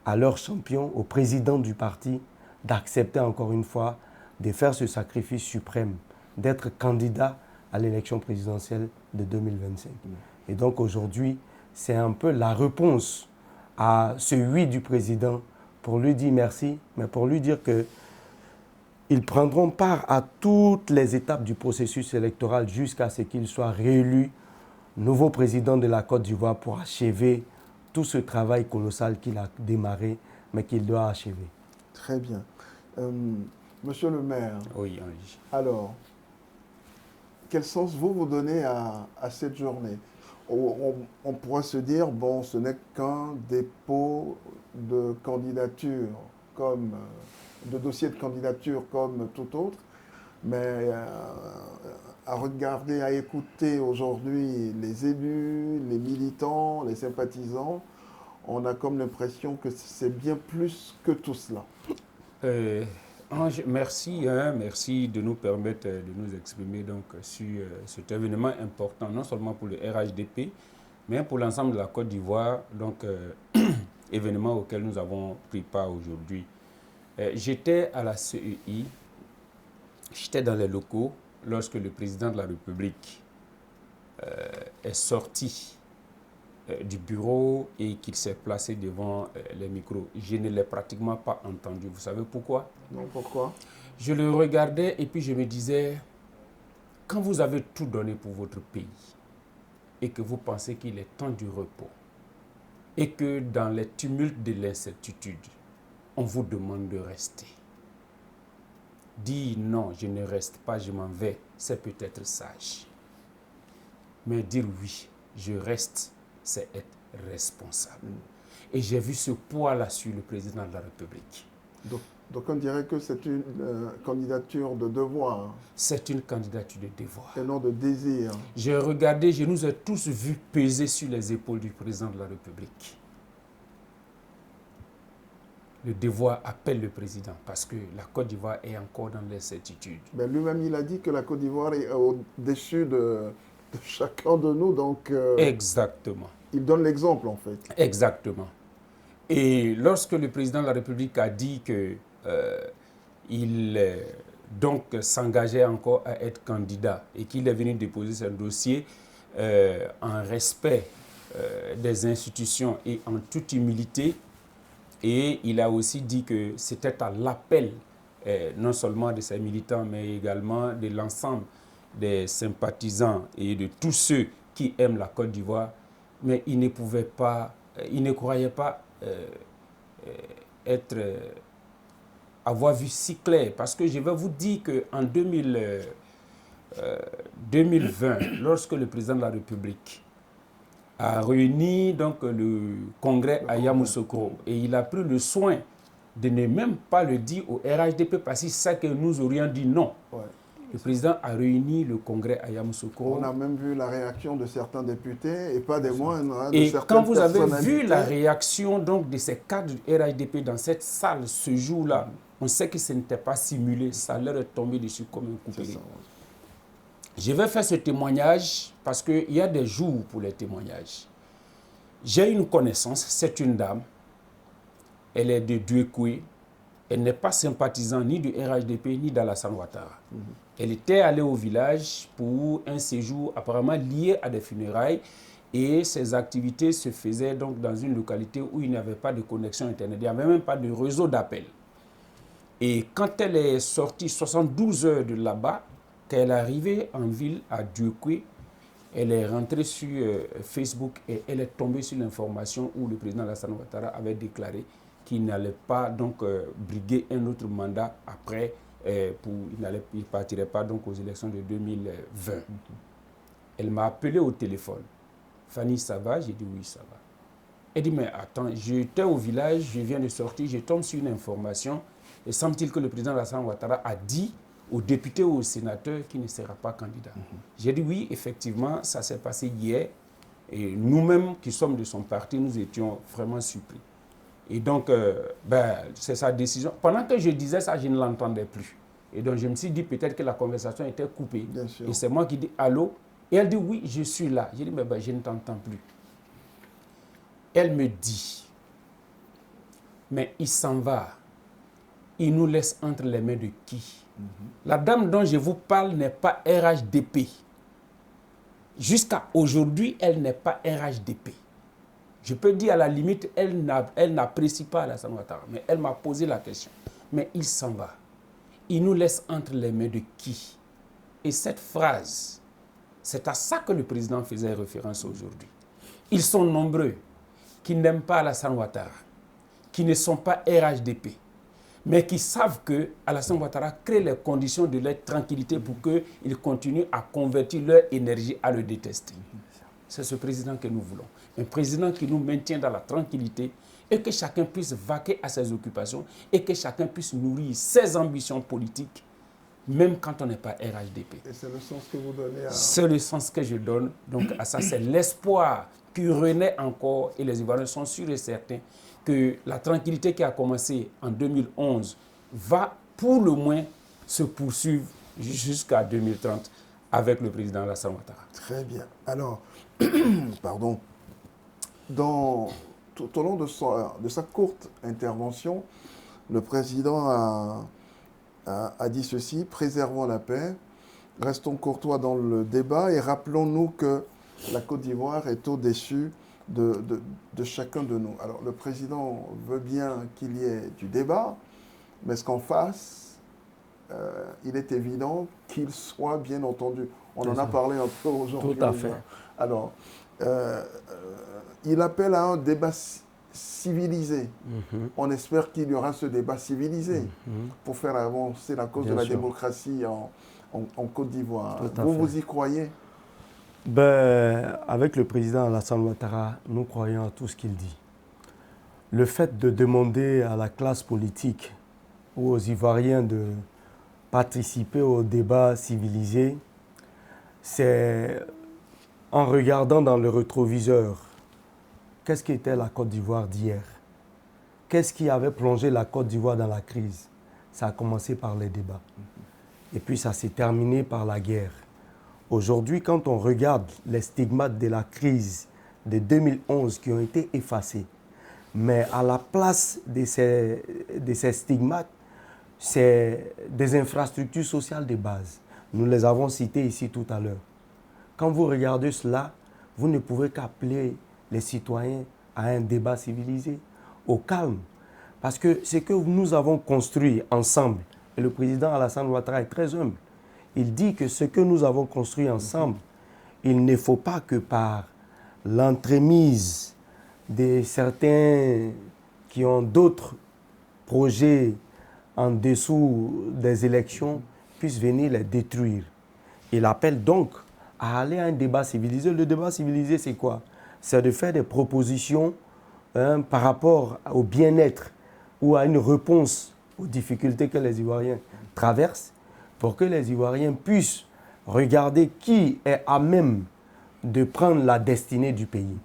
à leur champion, au président du parti, d'accepter encore une fois de faire ce sacrifice suprême, d'être candidat à l'élection présidentielle de 2025. Et donc aujourd'hui, c'est un peu la réponse à ce oui du président pour lui dire merci, mais pour lui dire qu'ils prendront part à toutes les étapes du processus électoral jusqu'à ce qu'il soit réélu nouveau président de la Côte d'Ivoire pour achever tout ce travail colossal qu'il a démarré, mais qu'il doit achever. Très bien. Monsieur le maire, oui, Henri. Alors, quel sens vous donnez à cette journée? On pourra se dire, bon, ce n'est qu'un dépôt de candidature, de dossier de candidature comme tout autre, mais à regarder, à écouter aujourd'hui les élus, les militants, les sympathisants, on a comme l'impression que c'est bien plus que tout cela. Ange, merci, merci de nous permettre de nous exprimer donc, sur cet événement important, non seulement pour le RHDP, mais pour l'ensemble de la Côte d'Ivoire, donc événement auquel nous avons pris part aujourd'hui. J'étais à la CEI, j'étais dans les locaux lorsque le président de la République est sorti du bureau et qu'il s'est placé devant les micros. Je ne l'ai pratiquement pas entendu. Vous savez pourquoi? Non, pourquoi? Je le regardais et puis je me disais, quand vous avez tout donné pour votre pays et que vous pensez qu'il est temps du repos et que dans les tumultes de l'incertitude, on vous demande de rester. Dire non, je ne reste pas, je m'en vais, c'est peut-être sage. Mais dire oui, je reste, c'est être responsable. Et j'ai vu ce poids-là sur le président de la République. Donc on dirait que c'est une candidature de devoir. C'est une candidature de devoir. Et non de désir. J'ai regardé, je nous ai tous vus peser sur les épaules du président de la République. Le devoir appelle le président parce que la Côte d'Ivoire est encore dans l'incertitude. Mais lui-même, il a dit que la Côte d'Ivoire est au-dessus de chacun de nous. Donc, exactement. Il donne l'exemple, en fait. Exactement. Et lorsque le président de la République a dit qu'il donc s'engageait encore à être candidat et qu'il est venu déposer son dossier en respect des institutions et en toute humilité, et il a aussi dit que c'était à l'appel non seulement de ses militants, mais également de l'ensemble des sympathisants et de tous ceux qui aiment la Côte d'Ivoire, mais il ne pouvait pas, il ne croyait pas avoir vu si clair. Parce que je vais vous dire qu'en 2020, lorsque le président de la République a réuni donc, le congrès à Yamoussoukro, et il a pris le soin de ne même pas le dire au RHDP parce que c'est ça que nous aurions dit non. Ouais. Le président a réuni le congrès à Yamoussoukro. On a même vu la réaction de certains députés et pas des moindres. Et quand vous avez vu la réaction donc, de ces cadres du RHDP dans cette salle ce jour-là, on sait que ce n'était pas simulé, ça leur est tombé dessus comme un coup de pied. Je vais faire ce témoignage parce qu'il y a des jours pour les témoignages. J'ai une connaissance, c'est une dame, elle est de Duekoué, elle n'est pas sympathisante ni du RHDP ni d'Alassane Ouattara. Elle était allée au village pour un séjour apparemment lié à des funérailles et ses activités se faisaient donc dans une localité où il n'y avait pas de connexion Internet, il n'y avait même pas de réseau d'appel. Et quand elle est sortie 72 heures de là-bas, quand elle est arrivée en ville à Duekoué, elle est rentrée sur Facebook et elle est tombée sur l'information où le président Alassane Ouattara avait déclaré qu'il n'allait pas donc briguer un autre mandat après, il ne partirait pas donc aux élections de 2020. Elle m'a appelé au téléphone Fanny, ça va? J'ai dit oui, ça va. Elle dit, mais attends, j'étais au village, je viens de sortir, je tombe sur une information, et semble-t-il que le président Alassane Ouattara a dit aux députés ou aux sénateurs qu'il ne sera pas candidat. J'ai dit oui, effectivement, ça s'est passé hier, et nous-mêmes qui sommes de son parti, nous étions vraiment surpris. Et donc, c'est sa décision. Pendant que je disais ça, je ne l'entendais plus. Et donc, je me suis dit peut-être que la conversation était coupée. Et c'est moi qui dis allô. Et elle dit oui, je suis là. J'ai dit mais je ne t'entends plus. Elle me dit, mais il s'en va. Il nous laisse entre les mains de qui? La dame dont je vous parle n'est pas RHDP. Jusqu'à aujourd'hui, elle n'est pas RHDP. Je peux dire à la limite, elle n'apprécie pas Alassane Ouattara, mais elle m'a posé la question. Mais il s'en va. Il nous laisse entre les mains de qui? Et cette phrase, c'est à ça que le président faisait référence aujourd'hui. Ils sont nombreux qui n'aiment pas Alassane Ouattara, qui ne sont pas RHDP, mais qui savent que Alassane Ouattara crée les conditions de leur tranquillité pour qu'ils continuent à convertir leur énergie à le détester. C'est ce président que nous voulons. Un président qui nous maintient dans la tranquillité et que chacun puisse vaquer à ses occupations et que chacun puisse nourrir ses ambitions politiques, même quand on n'est pas RHDP. Et c'est le sens que vous donnez à... C'est le sens que je donne donc à ça. C'est l'espoir qui renaît encore et les Ivoiriens sont sûrs et certains que la tranquillité qui a commencé en 2011 va pour le moins se poursuivre jusqu'à 2030 avec le président Alassane Ouattara. Très bien. Alors, pardon, tout au long de sa courte intervention, le président a dit ceci: préservons la paix, restons courtois dans le débat et rappelons-nous que la Côte d'Ivoire est au-dessus de chacun de nous. Alors, le président veut bien qu'il y ait du débat, mais ce qu'en face, il est évident qu'il soit bien entendu. On en a parlé un peu aujourd'hui. Tout à fait. Alors, il appelle à un débat civilisé. On espère qu'il y aura ce débat civilisé pour faire avancer la cause de la démocratie en Côte d'Ivoire. Vous y croyez? Avec le président Alassane Ouattara, nous croyons à tout ce qu'il dit. Le fait de demander à la classe politique ou aux Ivoiriens de participer au débat civilisé, c'est en regardant dans le rétroviseur qu'est-ce qu'était la Côte d'Ivoire d'hier. Qu'est-ce qui avait plongé la Côte d'Ivoire dans la crise? Ça a commencé par les débats. Et puis ça s'est terminé par la guerre. Aujourd'hui, quand on regarde les stigmates de la crise de 2011 qui ont été effacés, mais à la place de ces stigmates, c'est des infrastructures sociales de base. Nous les avons citées ici tout à l'heure. Quand vous regardez cela, vous ne pouvez qu'appeler les citoyens à un débat civilisé, au calme. Parce que ce que nous avons construit ensemble, et le président Alassane Ouattara est très humble, il dit que ce que nous avons construit ensemble, il ne faut pas que par l'entremise de certains qui ont d'autres projets en dessous des élections puissent venir les détruire. Il appelle donc à aller à un débat civilisé. Le débat civilisé, c'est quoi? C'est de faire des propositions par rapport au bien-être ou à une réponse aux difficultés que les Ivoiriens traversent, pour que les Ivoiriens puissent regarder qui est à même de prendre la destinée du pays.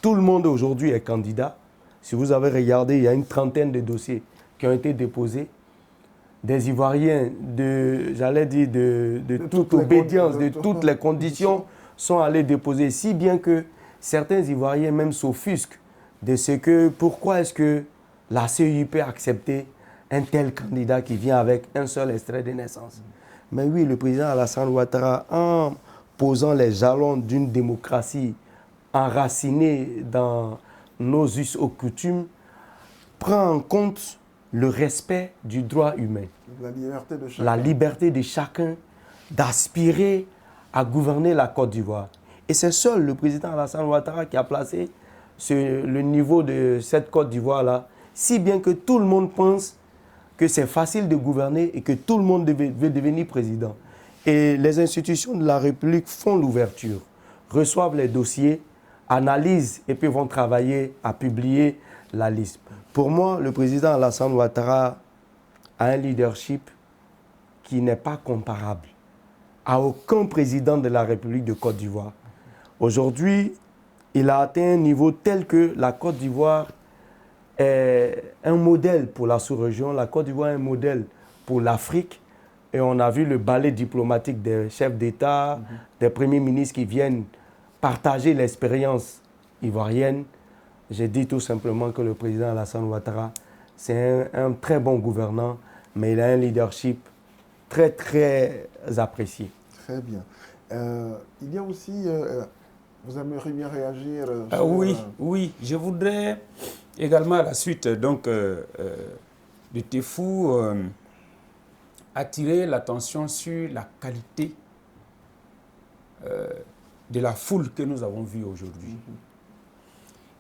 Tout le monde aujourd'hui est candidat. Si vous avez regardé, il y a une trentaine de dossiers qui ont été déposés. Des Ivoiriens de toute obédience, de toutes les conditions, sont allés déposer, si bien que certains Ivoiriens même s'offusquent de ce que, pourquoi est-ce que la CEIP a accepté un tel candidat qui vient avec un seul extrait de naissance. Mais oui, le président Alassane Ouattara, en posant les jalons d'une démocratie enracinée dans nos us et coutumes, prend en compte le respect du droit humain. La liberté de chacun. La liberté de chacun d'aspirer à gouverner la Côte d'Ivoire. Et c'est seul le président Alassane Ouattara qui a placé le niveau de cette Côte d'Ivoire-là, si bien que tout le monde pense que c'est facile de gouverner et que tout le monde veut devenir président. Et les institutions de la République font l'ouverture, reçoivent les dossiers analysent et puis vont travailler à publier la liste. Pour moi, le président Alassane Ouattara a un leadership qui n'est pas comparable à aucun président de la République de Côte d'Ivoire. Aujourd'hui, il a atteint un niveau tel que la Côte d'Ivoire est un modèle pour la sous-région, la Côte d'Ivoire est un modèle pour l'Afrique. Et on a vu le ballet diplomatique des chefs d'État, des premiers ministres qui viennent partager l'expérience ivoirienne. J'ai dit tout simplement que le président Alassane Ouattara, c'est un très bon gouvernant, mais il a un leadership très, très apprécié. Très bien. Il y a aussi, vous aimeriez bien réagir Oui, je voudrais également à la suite donc, de Tefou attirer l'attention sur la qualité de la foule que nous avons vue aujourd'hui.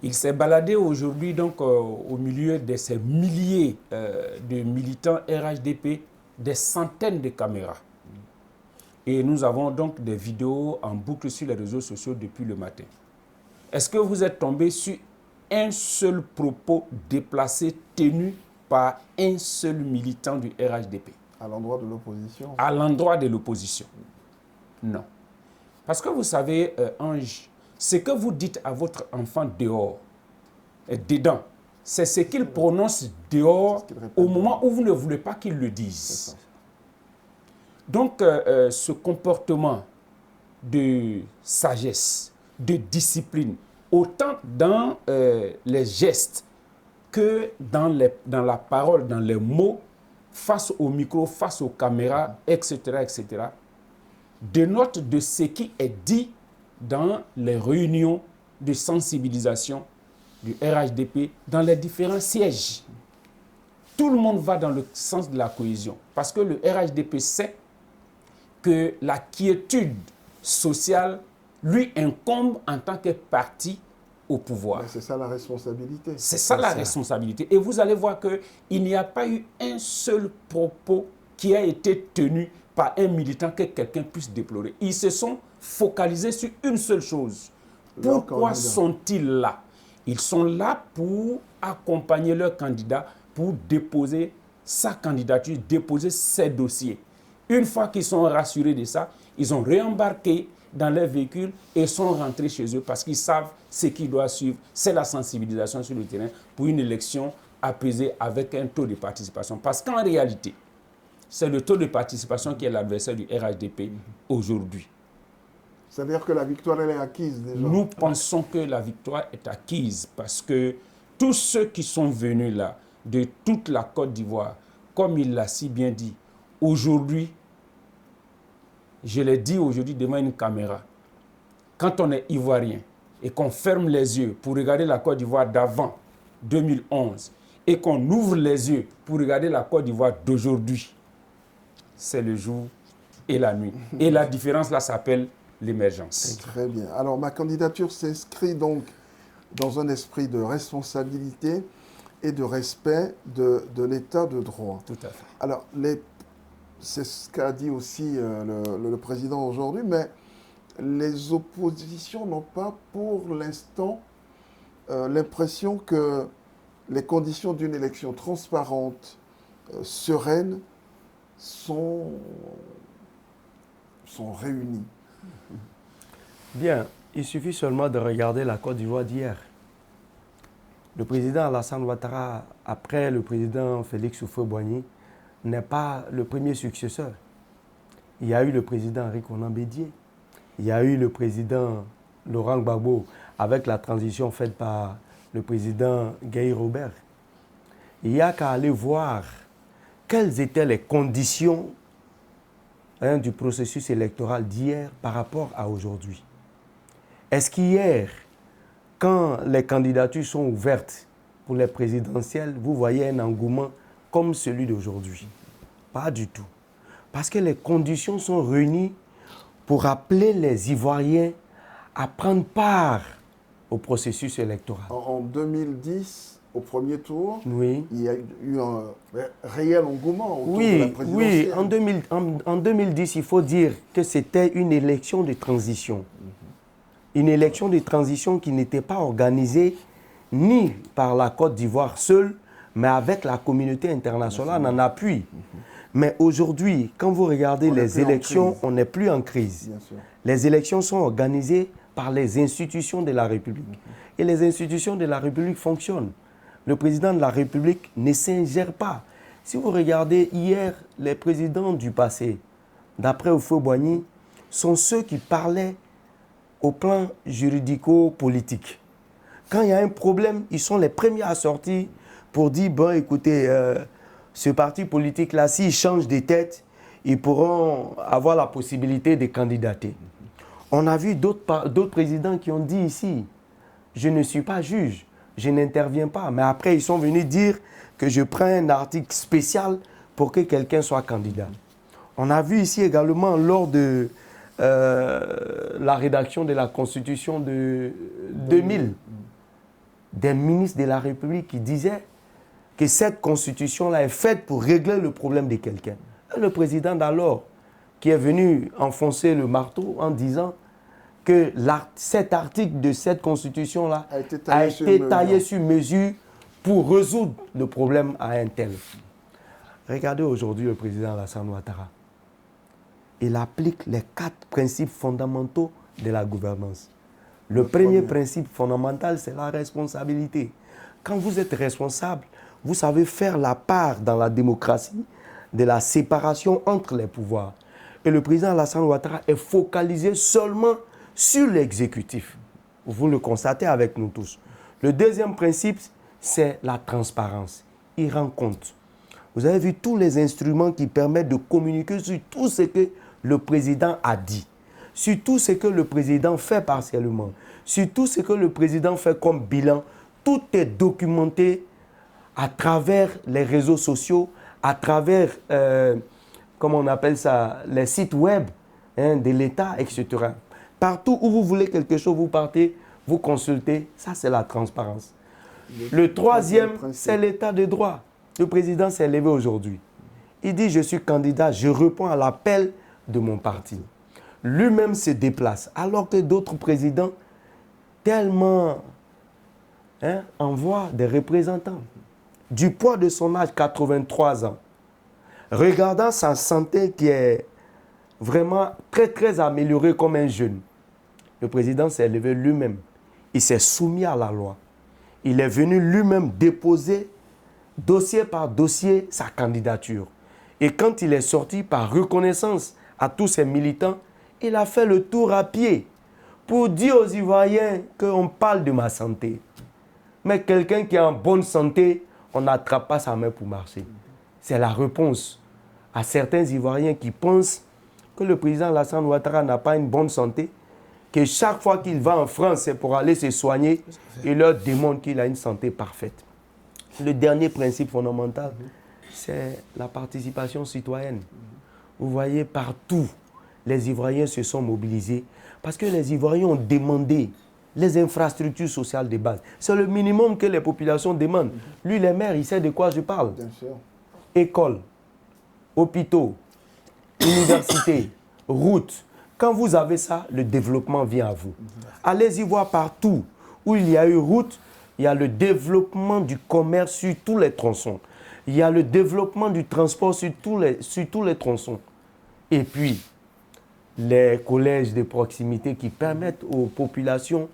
Il s'est baladé aujourd'hui donc au milieu de ces milliers de militants RHDP, des centaines de caméras. Et nous avons donc des vidéos en boucle sur les réseaux sociaux depuis le matin. Est-ce que vous êtes tombé sur un seul propos déplacé tenu par un seul militant du RHDP? À l'endroit de l'opposition? À l'endroit de l'opposition. Non. Parce que vous savez, Ange, ce que vous dites à votre enfant dehors, dedans, c'est ce qu'il prononce dehors au moment où vous ne voulez pas qu'il le dise. Donc, ce comportement de sagesse, de discipline, autant dans les gestes que dans la parole, dans les mots, face au micro, face aux caméras, etc., etc., dénote de ce qui est dit dans les réunions de sensibilisation du RHDP, dans les différents sièges. Tout le monde va dans le sens de la cohésion, parce que le RHDP sait que la quiétude sociale lui incombe en tant que parti au pouvoir. C'est ça la responsabilité. C'est ça la responsabilité. Et vous allez voir qu'il n'y a pas eu un seul propos qui a été tenu par un militant que quelqu'un puisse déplorer. Ils se sont focalisés sur une seule chose. Pourquoi sont-ils là? Ils sont là pour accompagner leur candidat, pour déposer sa candidature, déposer ses dossiers. Une fois qu'ils sont rassurés de ça, ils ont réembarqué dans leur véhicule et sont rentrés chez eux parce qu'ils savent ce qu'ils doivent suivre. C'est la sensibilisation sur le terrain pour une élection apaisée avec un taux de participation. Parce qu'en réalité, c'est le taux de participation qui est l'adversaire du RHDP aujourd'hui. C'est-à-dire que la victoire, elle est acquise déjà. Nous pensons que la victoire est acquise parce que tous ceux qui sont venus là, de toute la Côte d'Ivoire, comme il l'a si bien dit, aujourd'hui, je l'ai dit aujourd'hui devant une caméra, quand on est ivoirien et qu'on ferme les yeux pour regarder la Côte d'Ivoire d'avant 2011 et qu'on ouvre les yeux pour regarder la Côte d'Ivoire d'aujourd'hui, c'est le jour et la nuit. Et la différence là s'appelle l'émergence. Très bien. Alors ma candidature s'inscrit donc dans un esprit de responsabilité et de respect de l'état de droit. Tout à fait. Alors c'est ce qu'a dit aussi le président aujourd'hui, mais les oppositions n'ont pas pour l'instant l'impression que les conditions d'une élection transparente, sereine, sont réunies. Bien, il suffit seulement de regarder la Côte d'Ivoire d'hier. Le président Alassane Ouattara, après le président Félix Houphouët-Boigny, n'est pas le premier successeur. Il y a eu le président Henri Konan Bédié, il y a eu le président Laurent Gbagbo avec la transition faite par le président Guy Robert. Il n'y a qu'à aller voir quelles étaient les conditions du processus électoral d'hier par rapport à aujourd'hui. Est-ce qu'hier, quand les candidatures sont ouvertes pour les présidentielles, vous voyez un engouement comme celui d'aujourd'hui? Pas du tout. Parce que les conditions sont réunies pour appeler les Ivoiriens à prendre part au processus électoral. En 2010, au premier tour, oui, il y a eu un réel engouement autour de la présidentielle. Oui, en 2010, il faut dire que c'était une élection de transition. Une élection de transition qui n'était pas organisée ni par la Côte d'Ivoire seule, mais avec la communauté internationale en appui. Mais aujourd'hui, quand vous regardez les élections, on n'est plus en crise. Les élections sont organisées par les institutions de la République. Et les institutions de la République fonctionnent. Le président de la République ne s'ingère pas. Si vous regardez hier, les présidents du passé, d'après Houphouët-Boigny, sont ceux qui parlaient au plan juridico-politique. Quand il y a un problème, ils sont les premiers à sortir pour dire, bon, écoutez, ce parti politique-là, s'il change de tête, ils pourront avoir la possibilité de candidater. On a vu d'autres présidents qui ont dit ici, je ne suis pas juge, je n'interviens pas. Mais après, ils sont venus dire que je prends un article spécial pour que quelqu'un soit candidat. On a vu ici également, lors de la rédaction de la Constitution de 2000, des ministres de la République qui disaient que cette Constitution-là est faite pour régler le problème de quelqu'un. Le président d'alors, qui est venu enfoncer le marteau en disant que cet article de cette Constitution-là a été taillé sur mesure pour résoudre le problème à un tel. Regardez aujourd'hui le président Alassane Ouattara. Il applique les 4 principes fondamentaux de la gouvernance. Le premier principe fondamental, c'est la responsabilité. Quand vous êtes responsable, vous savez faire la part dans la démocratie de la séparation entre les pouvoirs. Et le président Alassane Ouattara est focalisé seulement sur l'exécutif. Vous le constatez avec nous tous. Le deuxième principe, c'est la transparence. Il rend compte. Vous avez vu tous les instruments qui permettent de communiquer sur tout ce que le président a dit, sur tout ce que le président fait partiellement, sur tout ce que le président fait comme bilan. Tout est documenté à travers les réseaux sociaux, à travers, comment on appelle ça, les sites web de l'État, etc. Partout où vous voulez quelque chose, vous partez, vous consultez. Ça, c'est la transparence. Le troisième, c'est l'état de droit. Le président s'est levé aujourd'hui. Il dit, je suis candidat, je réponds à l'appel de mon parti. Lui-même se déplace, alors que d'autres présidents tellement envoient des représentants. Du poids de son âge, 83 ans, regardant sa santé qui est vraiment très, très améliorée comme un jeune, le président s'est levé lui-même. Il s'est soumis à la loi. Il est venu lui-même déposer, dossier par dossier, sa candidature. Et quand il est sorti par reconnaissance à tous ses militants, il a fait le tour à pied pour dire aux Ivoiriens qu'on parle de ma santé. Mais quelqu'un qui est en bonne santé, on n'attrape pas sa main pour marcher. C'est la réponse à certains Ivoiriens qui pensent que le président Alassane Ouattara n'a pas une bonne santé, que chaque fois qu'il va en France, c'est pour aller se soigner, il leur démontre qu'il a une santé parfaite. Le dernier principe fondamental, c'est la participation citoyenne. Vous voyez, partout, les Ivoiriens se sont mobilisés parce que les Ivoiriens ont demandé les infrastructures sociales de base. C'est le minimum que les populations demandent. Lui, les maires, il sait de quoi je parle. Bien sûr. Écoles, hôpitaux, universités, routes. Quand vous avez ça, le développement vient à vous. Allez-y voir partout où il y a eu route, il y a le développement du commerce sur tous les tronçons. Il y a le développement du transport sur tous les tronçons. Et puis, les collèges de proximité qui permettent aux populations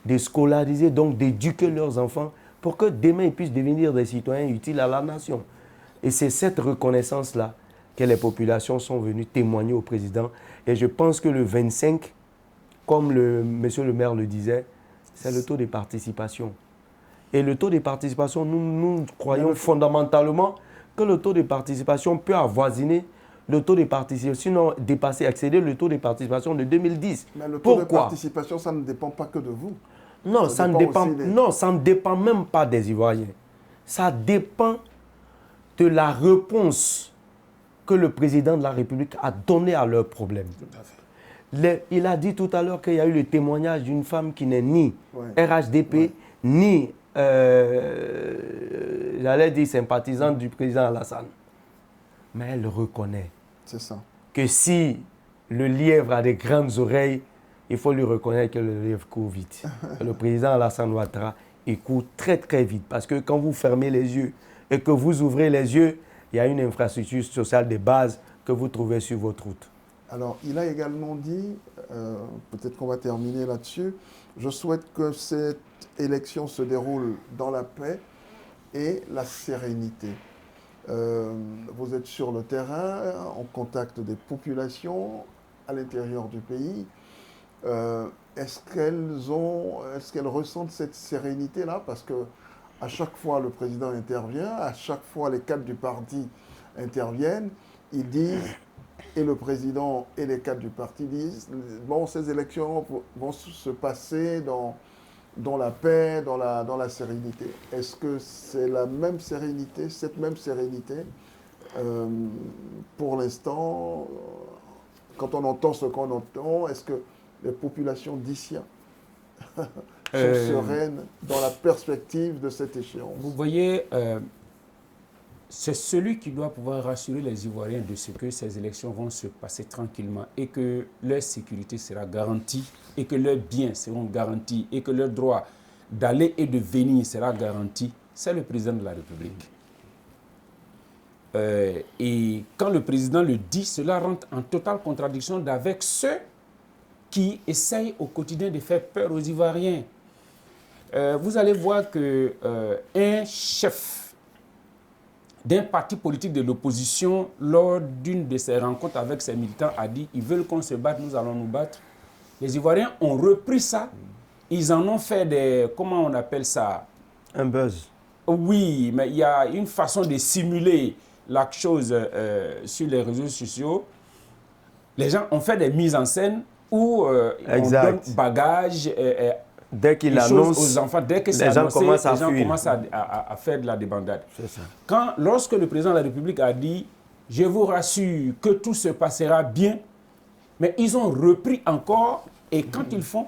de scolariser, donc d'éduquer leurs enfants pour que demain ils puissent devenir des citoyens utiles à la nation. Et c'est cette reconnaissance-là que les populations sont venues témoigner au président. Et je pense que le 25, comme monsieur le maire le disait, c'est le taux de participation. Et le taux de participation, nous croyons fondamentalement que le taux de participation peut avoisiner le taux de participation, sinon dépasser, accéder le taux de participation de 2010. Mais le taux de participation, ça ne dépend pas que de vous. Non, ça ne dépend même pas des Ivoiriens. Ça dépend de la réponse que le président de la République a donnée à leurs problèmes. Il a dit tout à l'heure qu'il y a eu le témoignage d'une femme qui n'est ni RHDP, ni, j'allais dire, sympathisante du président Alassane. Mais elle reconnaît que si le lièvre a des grandes oreilles, il faut lui reconnaître que le livre court vite. Le président Alassane Ouattara, il court très très vite. Parce que quand vous fermez les yeux et que vous ouvrez les yeux, il y a une infrastructure sociale de base que vous trouvez sur votre route. Alors, il a également dit, peut-être qu'on va terminer là-dessus, je souhaite que cette élection se déroule dans la paix et la sérénité. Vous êtes sur le terrain, en contact des populations à l'intérieur du pays. Est-ce qu'elles ressentent cette sérénité-là? Parce que à chaque fois le président intervient, à chaque fois les cadres du parti interviennent, ils disent, et le président et les cadres du parti disent, bon, ces élections vont se passer dans la paix, dans la sérénité. Est-ce que c'est la même sérénité, cette même sérénité, pour l'instant, quand on entend ce qu'on entend, est-ce que les populations d'ici sont sereines dans la perspective de cette échéance? Vous voyez, c'est celui qui doit pouvoir rassurer les Ivoiriens de ce que ces élections vont se passer tranquillement et que leur sécurité sera garantie et que leurs biens seront garantis et que leur droit d'aller et de venir sera garanti. C'est le président de la République. Et quand le président le dit, cela rentre en totale contradiction avec ceux qui essayent au quotidien de faire peur aux Ivoiriens. Vous allez voir qu'un chef d'un parti politique de l'opposition, lors d'une de ses rencontres avec ses militants, a dit « Ils veulent qu'on se batte, nous allons nous battre ». Les Ivoiriens ont repris ça. Ils en ont fait des... Comment on appelle ça? Un buzz. Oui, mais il y a une façon de simuler la chose sur les réseaux sociaux. Les gens ont fait des mises en scène où on donne bagages dès qu'il annonce aux enfants, dès que c'est annoncé, les gens commencent à faire de la débandade. Lorsque le président de la République a dit « Je vous rassure que tout se passera bien », mais ils ont repris encore et quand ils font,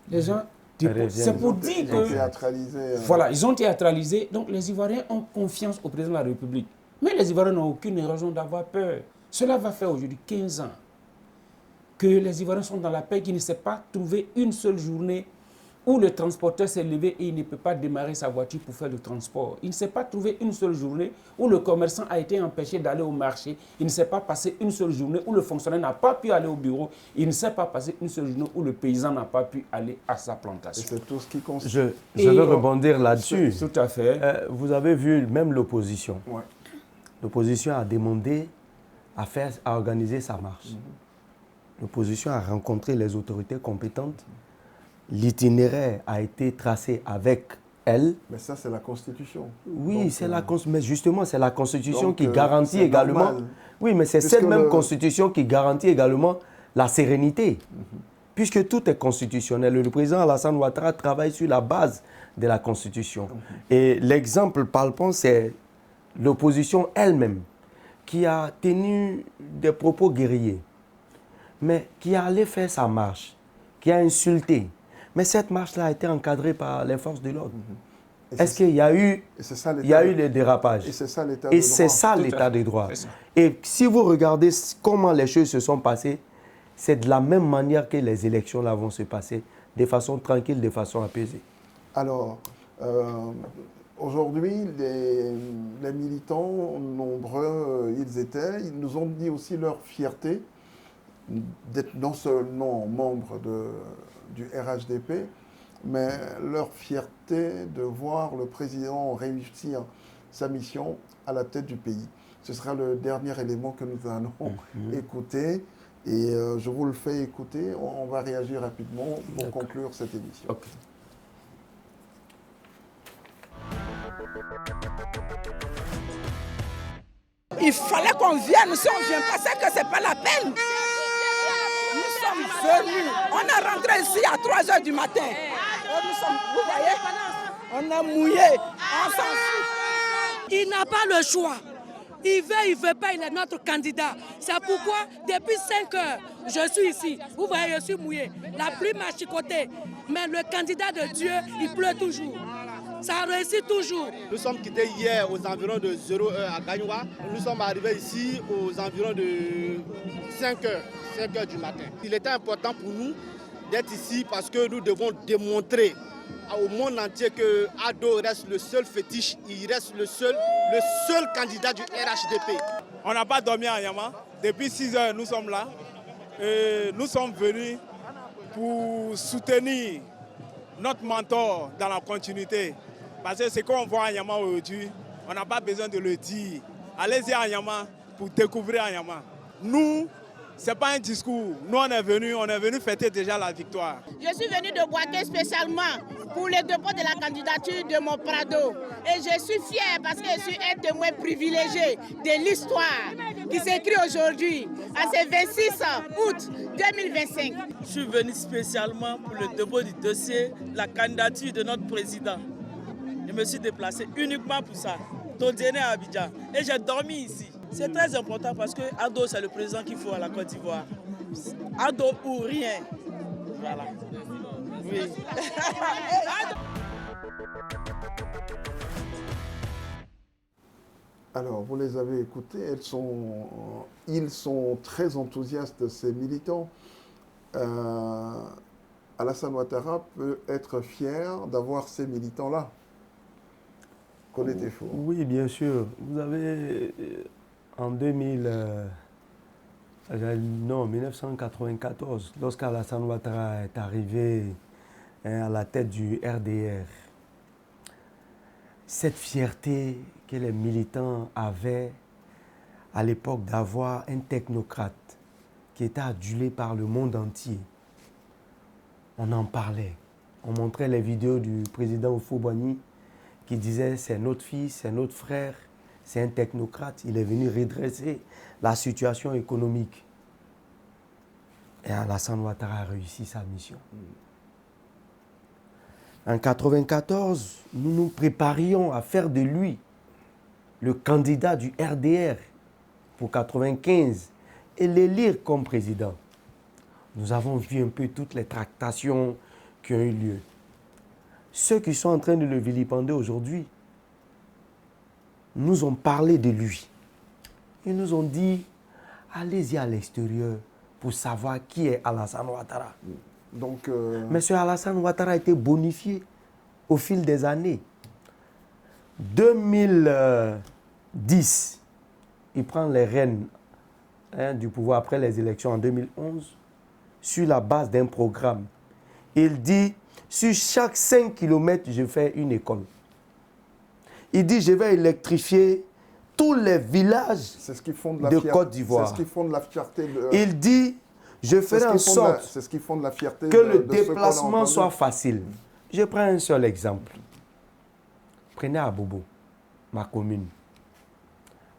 les gens... C'est pour dire que... Voilà, ils ont théâtralisé. Donc les Ivoiriens ont confiance au président de la République. Mais les Ivoiriens n'ont aucune raison d'avoir peur. Cela va faire aujourd'hui 15 ans que les Ivoiriens sont dans la paix, qu'ils ne s'est pas trouvé une seule journée où le transporteur s'est levé et il ne peut pas démarrer sa voiture pour faire le transport. Il ne s'est pas trouvé une seule journée où le commerçant a été empêché d'aller au marché. Il ne s'est pas passé une seule journée où le fonctionnaire n'a pas pu aller au bureau. Il ne s'est pas passé une seule journée où le paysan n'a pas pu aller à sa plantation. Et c'est tout ce qui compte. Je veux rebondir là-dessus. Tout à fait. Vous avez vu même l'opposition. Ouais. L'opposition a demandé à organiser sa marche. L'opposition a rencontré les autorités compétentes. L'itinéraire a été tracé avec elle. Mais ça, c'est la Constitution. Oui, c'est la Constitution. Mais justement, c'est la Constitution qui garantit également... Normal. Oui, mais c'est cette même Constitution qui garantit également la sérénité. Puisque tout est constitutionnel. Le président Alassane Ouattara travaille sur la base de la Constitution. Et l'exemple palpant, c'est l'opposition elle-même qui a tenu des propos guerriers, mais qui a allé faire sa marche, qui a insulté. Mais cette marche-là a été encadrée par les forces de l'ordre. Est-ce qu'il y a eu, des dérapages? Et c'est ça l'état de droit. Et c'est ça l'état des droits. Et si vous regardez comment les choses se sont passées, c'est de la même manière que les élections là vont se passer, de façon tranquille, de façon apaisée. Alors, aujourd'hui, les militants, nombreux ils étaient, ils nous ont dit aussi leur fierté d'être non seulement membres du RHDP, mais leur fierté de voir le président réussir sa mission à la tête du pays. Ce sera le dernier élément que nous allons écouter. Et je vous le fais écouter. On va réagir rapidement pour conclure cette émission. Okay. Il fallait qu'on vienne. Si on ne vient pas, c'est que ce n'est pas la peine. Nous sommes venus. On est rentré ici à 3 h du matin. Vous voyez, on est mouillés. On s'en fout. Il n'a pas le choix. Il veut pas, il est notre candidat. C'est pourquoi, depuis 5 heures, je suis ici. Vous voyez, je suis mouillé. La pluie m'a chicoté. Mais le candidat de Dieu, il pleut toujours. Ça réussit toujours. Nous sommes quittés hier aux environs de 0 h à Gagnoua. Nous sommes arrivés ici aux environs de 5 heures du matin. Il était important pour nous d'être ici parce que nous devons démontrer au monde entier que Ado reste le seul fétiche, il reste le seul candidat du RHDP. On n'a pas dormi à Yama. Depuis 6 heures, nous sommes là. Et nous sommes venus pour soutenir notre mentor dans la continuité. Parce que ce qu'on voit à Yama aujourd'hui, on n'a pas besoin de le dire. Allez-y à Yama pour découvrir à Yama. Nous, ce n'est pas un discours. Nous, on est venus fêter déjà la victoire. Je suis venu de Boaké spécialement pour le dépôt de la candidature de mon Prado. Et je suis fier parce que je suis un témoin privilégié de l'histoire qui s'écrit aujourd'hui, à ce 26 août 2025. Je suis venu spécialement pour le dépôt du dossier, la candidature de notre président. Je me suis déplacé uniquement pour ça, Tondiené à Abidjan. Et j'ai dormi ici. C'est très important parce que Ado, c'est le président qu'il faut à la Côte d'Ivoire. Ado ou rien. Voilà. Oui. Alors, vous les avez écoutés, ils sont très enthousiastes, ces militants. Alassane Ouattara peut être fier d'avoir ces militants-là. Connaissez-vous? Oui, bien sûr. Vous avez, en 1994, lorsqu'Alassane Ouattara est arrivé à la tête du RDR, cette fierté que les militants avaient à l'époque d'avoir un technocrate qui était adulé par le monde entier, on en parlait. On montrait les vidéos du président Houphouët-Boigny qui disait c'est notre fils, c'est notre frère, c'est un technocrate, il est venu redresser la situation économique. Et Alassane Ouattara a réussi sa mission. En 1994, nous nous préparions à faire de lui le candidat du RDR pour 1995 et l'élire comme président. Nous avons vu un peu toutes les tractations qui ont eu lieu. Ceux qui sont en train de le vilipender aujourd'hui nous ont parlé de lui. Ils nous ont dit, allez-y à l'extérieur pour savoir qui est Alassane Ouattara. Donc, Monsieur Alassane Ouattara a été bonifié au fil des années. 2010, il prend les rênes du pouvoir après les élections en 2011 sur la base d'un programme. Il dit, sur chaque 5 km, je fais une école. Il dit, je vais électrifier tous les villages de Côte d'Ivoire. C'est ce qui fonde la fierté. Il dit, je ferai en sorte que le déplacement soit facile. Je prends un seul exemple. Prenez Abobo, ma commune.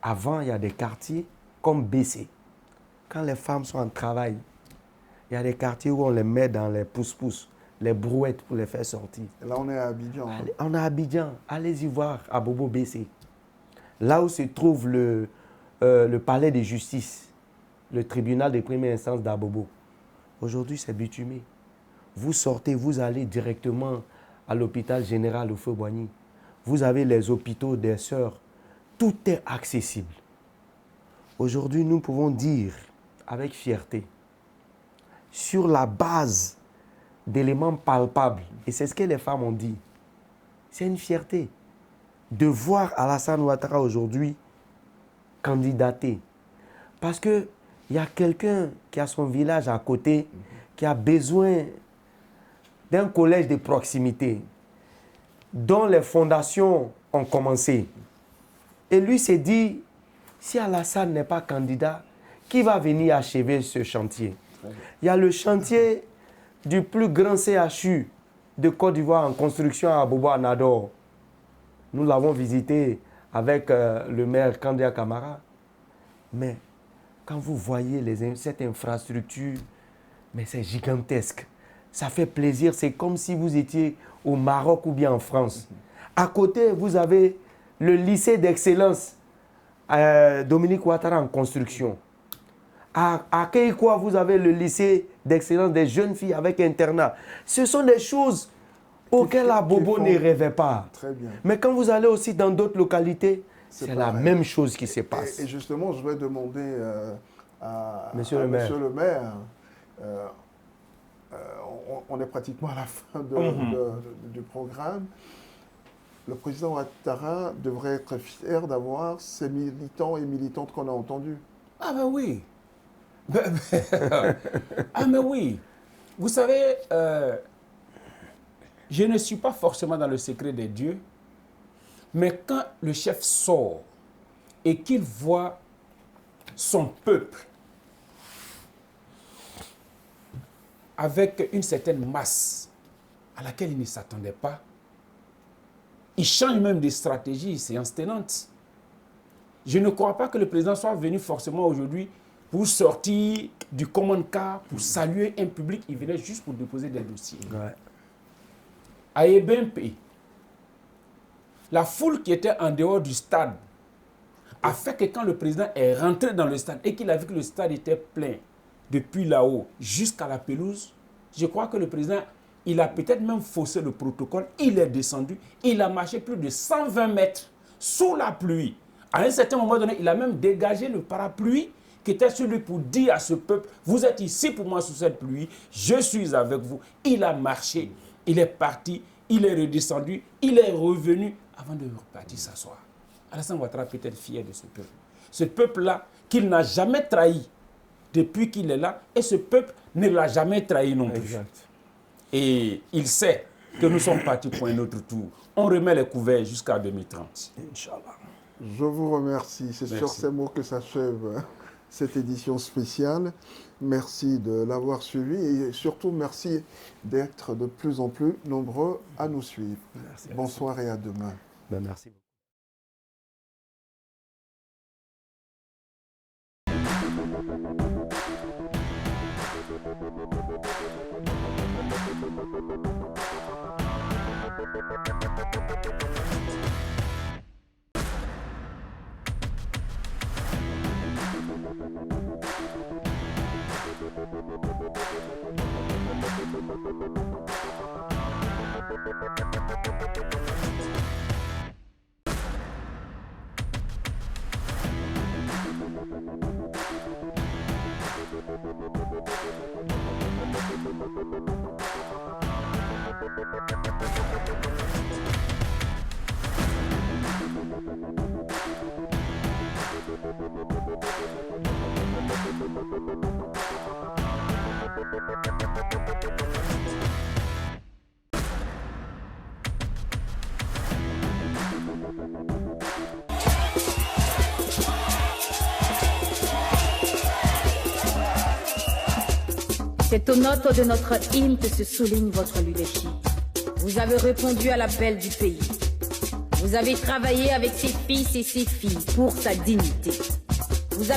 Avant, il y a des quartiers comme BC. Quand les femmes sont en travail, il y a des quartiers où on les met dans les pousse-pousse, les brouettes pour les faire sortir. Et là, on est à Abidjan. On est à Abidjan. Allez-y voir Abobo BC. Là où se trouve le palais de justice, le tribunal de première instance d'Abobo. Aujourd'hui, c'est bitumé. Vous sortez, vous allez directement à l'hôpital général Houphouët-Boigny. Vous avez les hôpitaux des sœurs. Tout est accessible. Aujourd'hui, nous pouvons dire avec fierté, sur la base d'éléments palpables, et c'est ce que les femmes ont dit, c'est une fierté de voir Alassane Ouattara aujourd'hui candidater. Parce qu'il y a quelqu'un qui a son village à côté, qui a besoin d'un collège de proximité, dont les fondations ont commencé. Et lui s'est dit, si Alassane n'est pas candidat, qui va venir achever ce chantier? Il y a le chantier du plus grand CHU de Côte d'Ivoire en construction à Abobo Anador. Nous l'avons visité avec le maire Kandia Camara. Mais quand vous voyez cette infrastructure, mais c'est gigantesque. Ça fait plaisir. C'est comme si vous étiez au Maroc ou bien en France. À côté, vous avez le lycée d'excellence Dominique Ouattara en construction. À Keikoua, vous avez le lycée d'excellence des jeunes filles avec internat. Ce sont des choses auxquelles Abobo ne rêvait pas. Très bien. Mais quand vous allez aussi dans d'autres localités, c'est la même chose qui se passe. Et justement, je vais demander à Monsieur le maire. on est pratiquement à la fin du programme. Le président Ouattara devrait être fier d'avoir ces militants et militantes qu'on a entendus. Ah ben oui. Ah mais oui. Vous savez, je ne suis pas forcément dans le secret des dieux, mais quand le chef sort et qu'il voit son peuple avec une certaine masse à laquelle il ne s'attendait pas, il change même de stratégie, séance tenante. Je ne crois pas que le président soit venu forcément aujourd'hui pour sortir du command car, pour saluer un public. Il venait juste pour déposer des dossiers. Ouais. À Ebempe, la foule qui était en dehors du stade a fait que quand le président est rentré dans le stade et qu'il a vu que le stade était plein depuis là-haut jusqu'à la pelouse, je crois que le président, il a peut-être même faussé le protocole, il est descendu, il a marché plus de 120 mètres sous la pluie. À un certain moment donné, il a même dégagé le parapluie qui était sur lui pour dire à ce peuple, vous êtes ici pour moi sous cette pluie, je suis avec vous. Il a marché, il est parti, il est redescendu, il est revenu avant de repartir s'asseoir. Alassane Ouattara peut être fier de ce peuple. Ce peuple-là qu'il n'a jamais trahi depuis qu'il est là, et ce peuple ne l'a jamais trahi non plus. Exact. Et il sait que nous sommes partis pour un autre tour. On remet les couverts jusqu'à 2030. Inch'Allah. Je vous remercie. C'est sur ces mots que s'achève cette édition spéciale. Merci de l'avoir suivi et surtout merci d'être de plus en plus nombreux à nous suivre. Merci. Bonsoir et à demain. Ben, merci. C'est aux notes de notre hymne que se souligne votre leadership. Vous avez répondu à l'appel du pays. Vous avez travaillé avec ses fils et ses filles pour sa dignité. Vous avez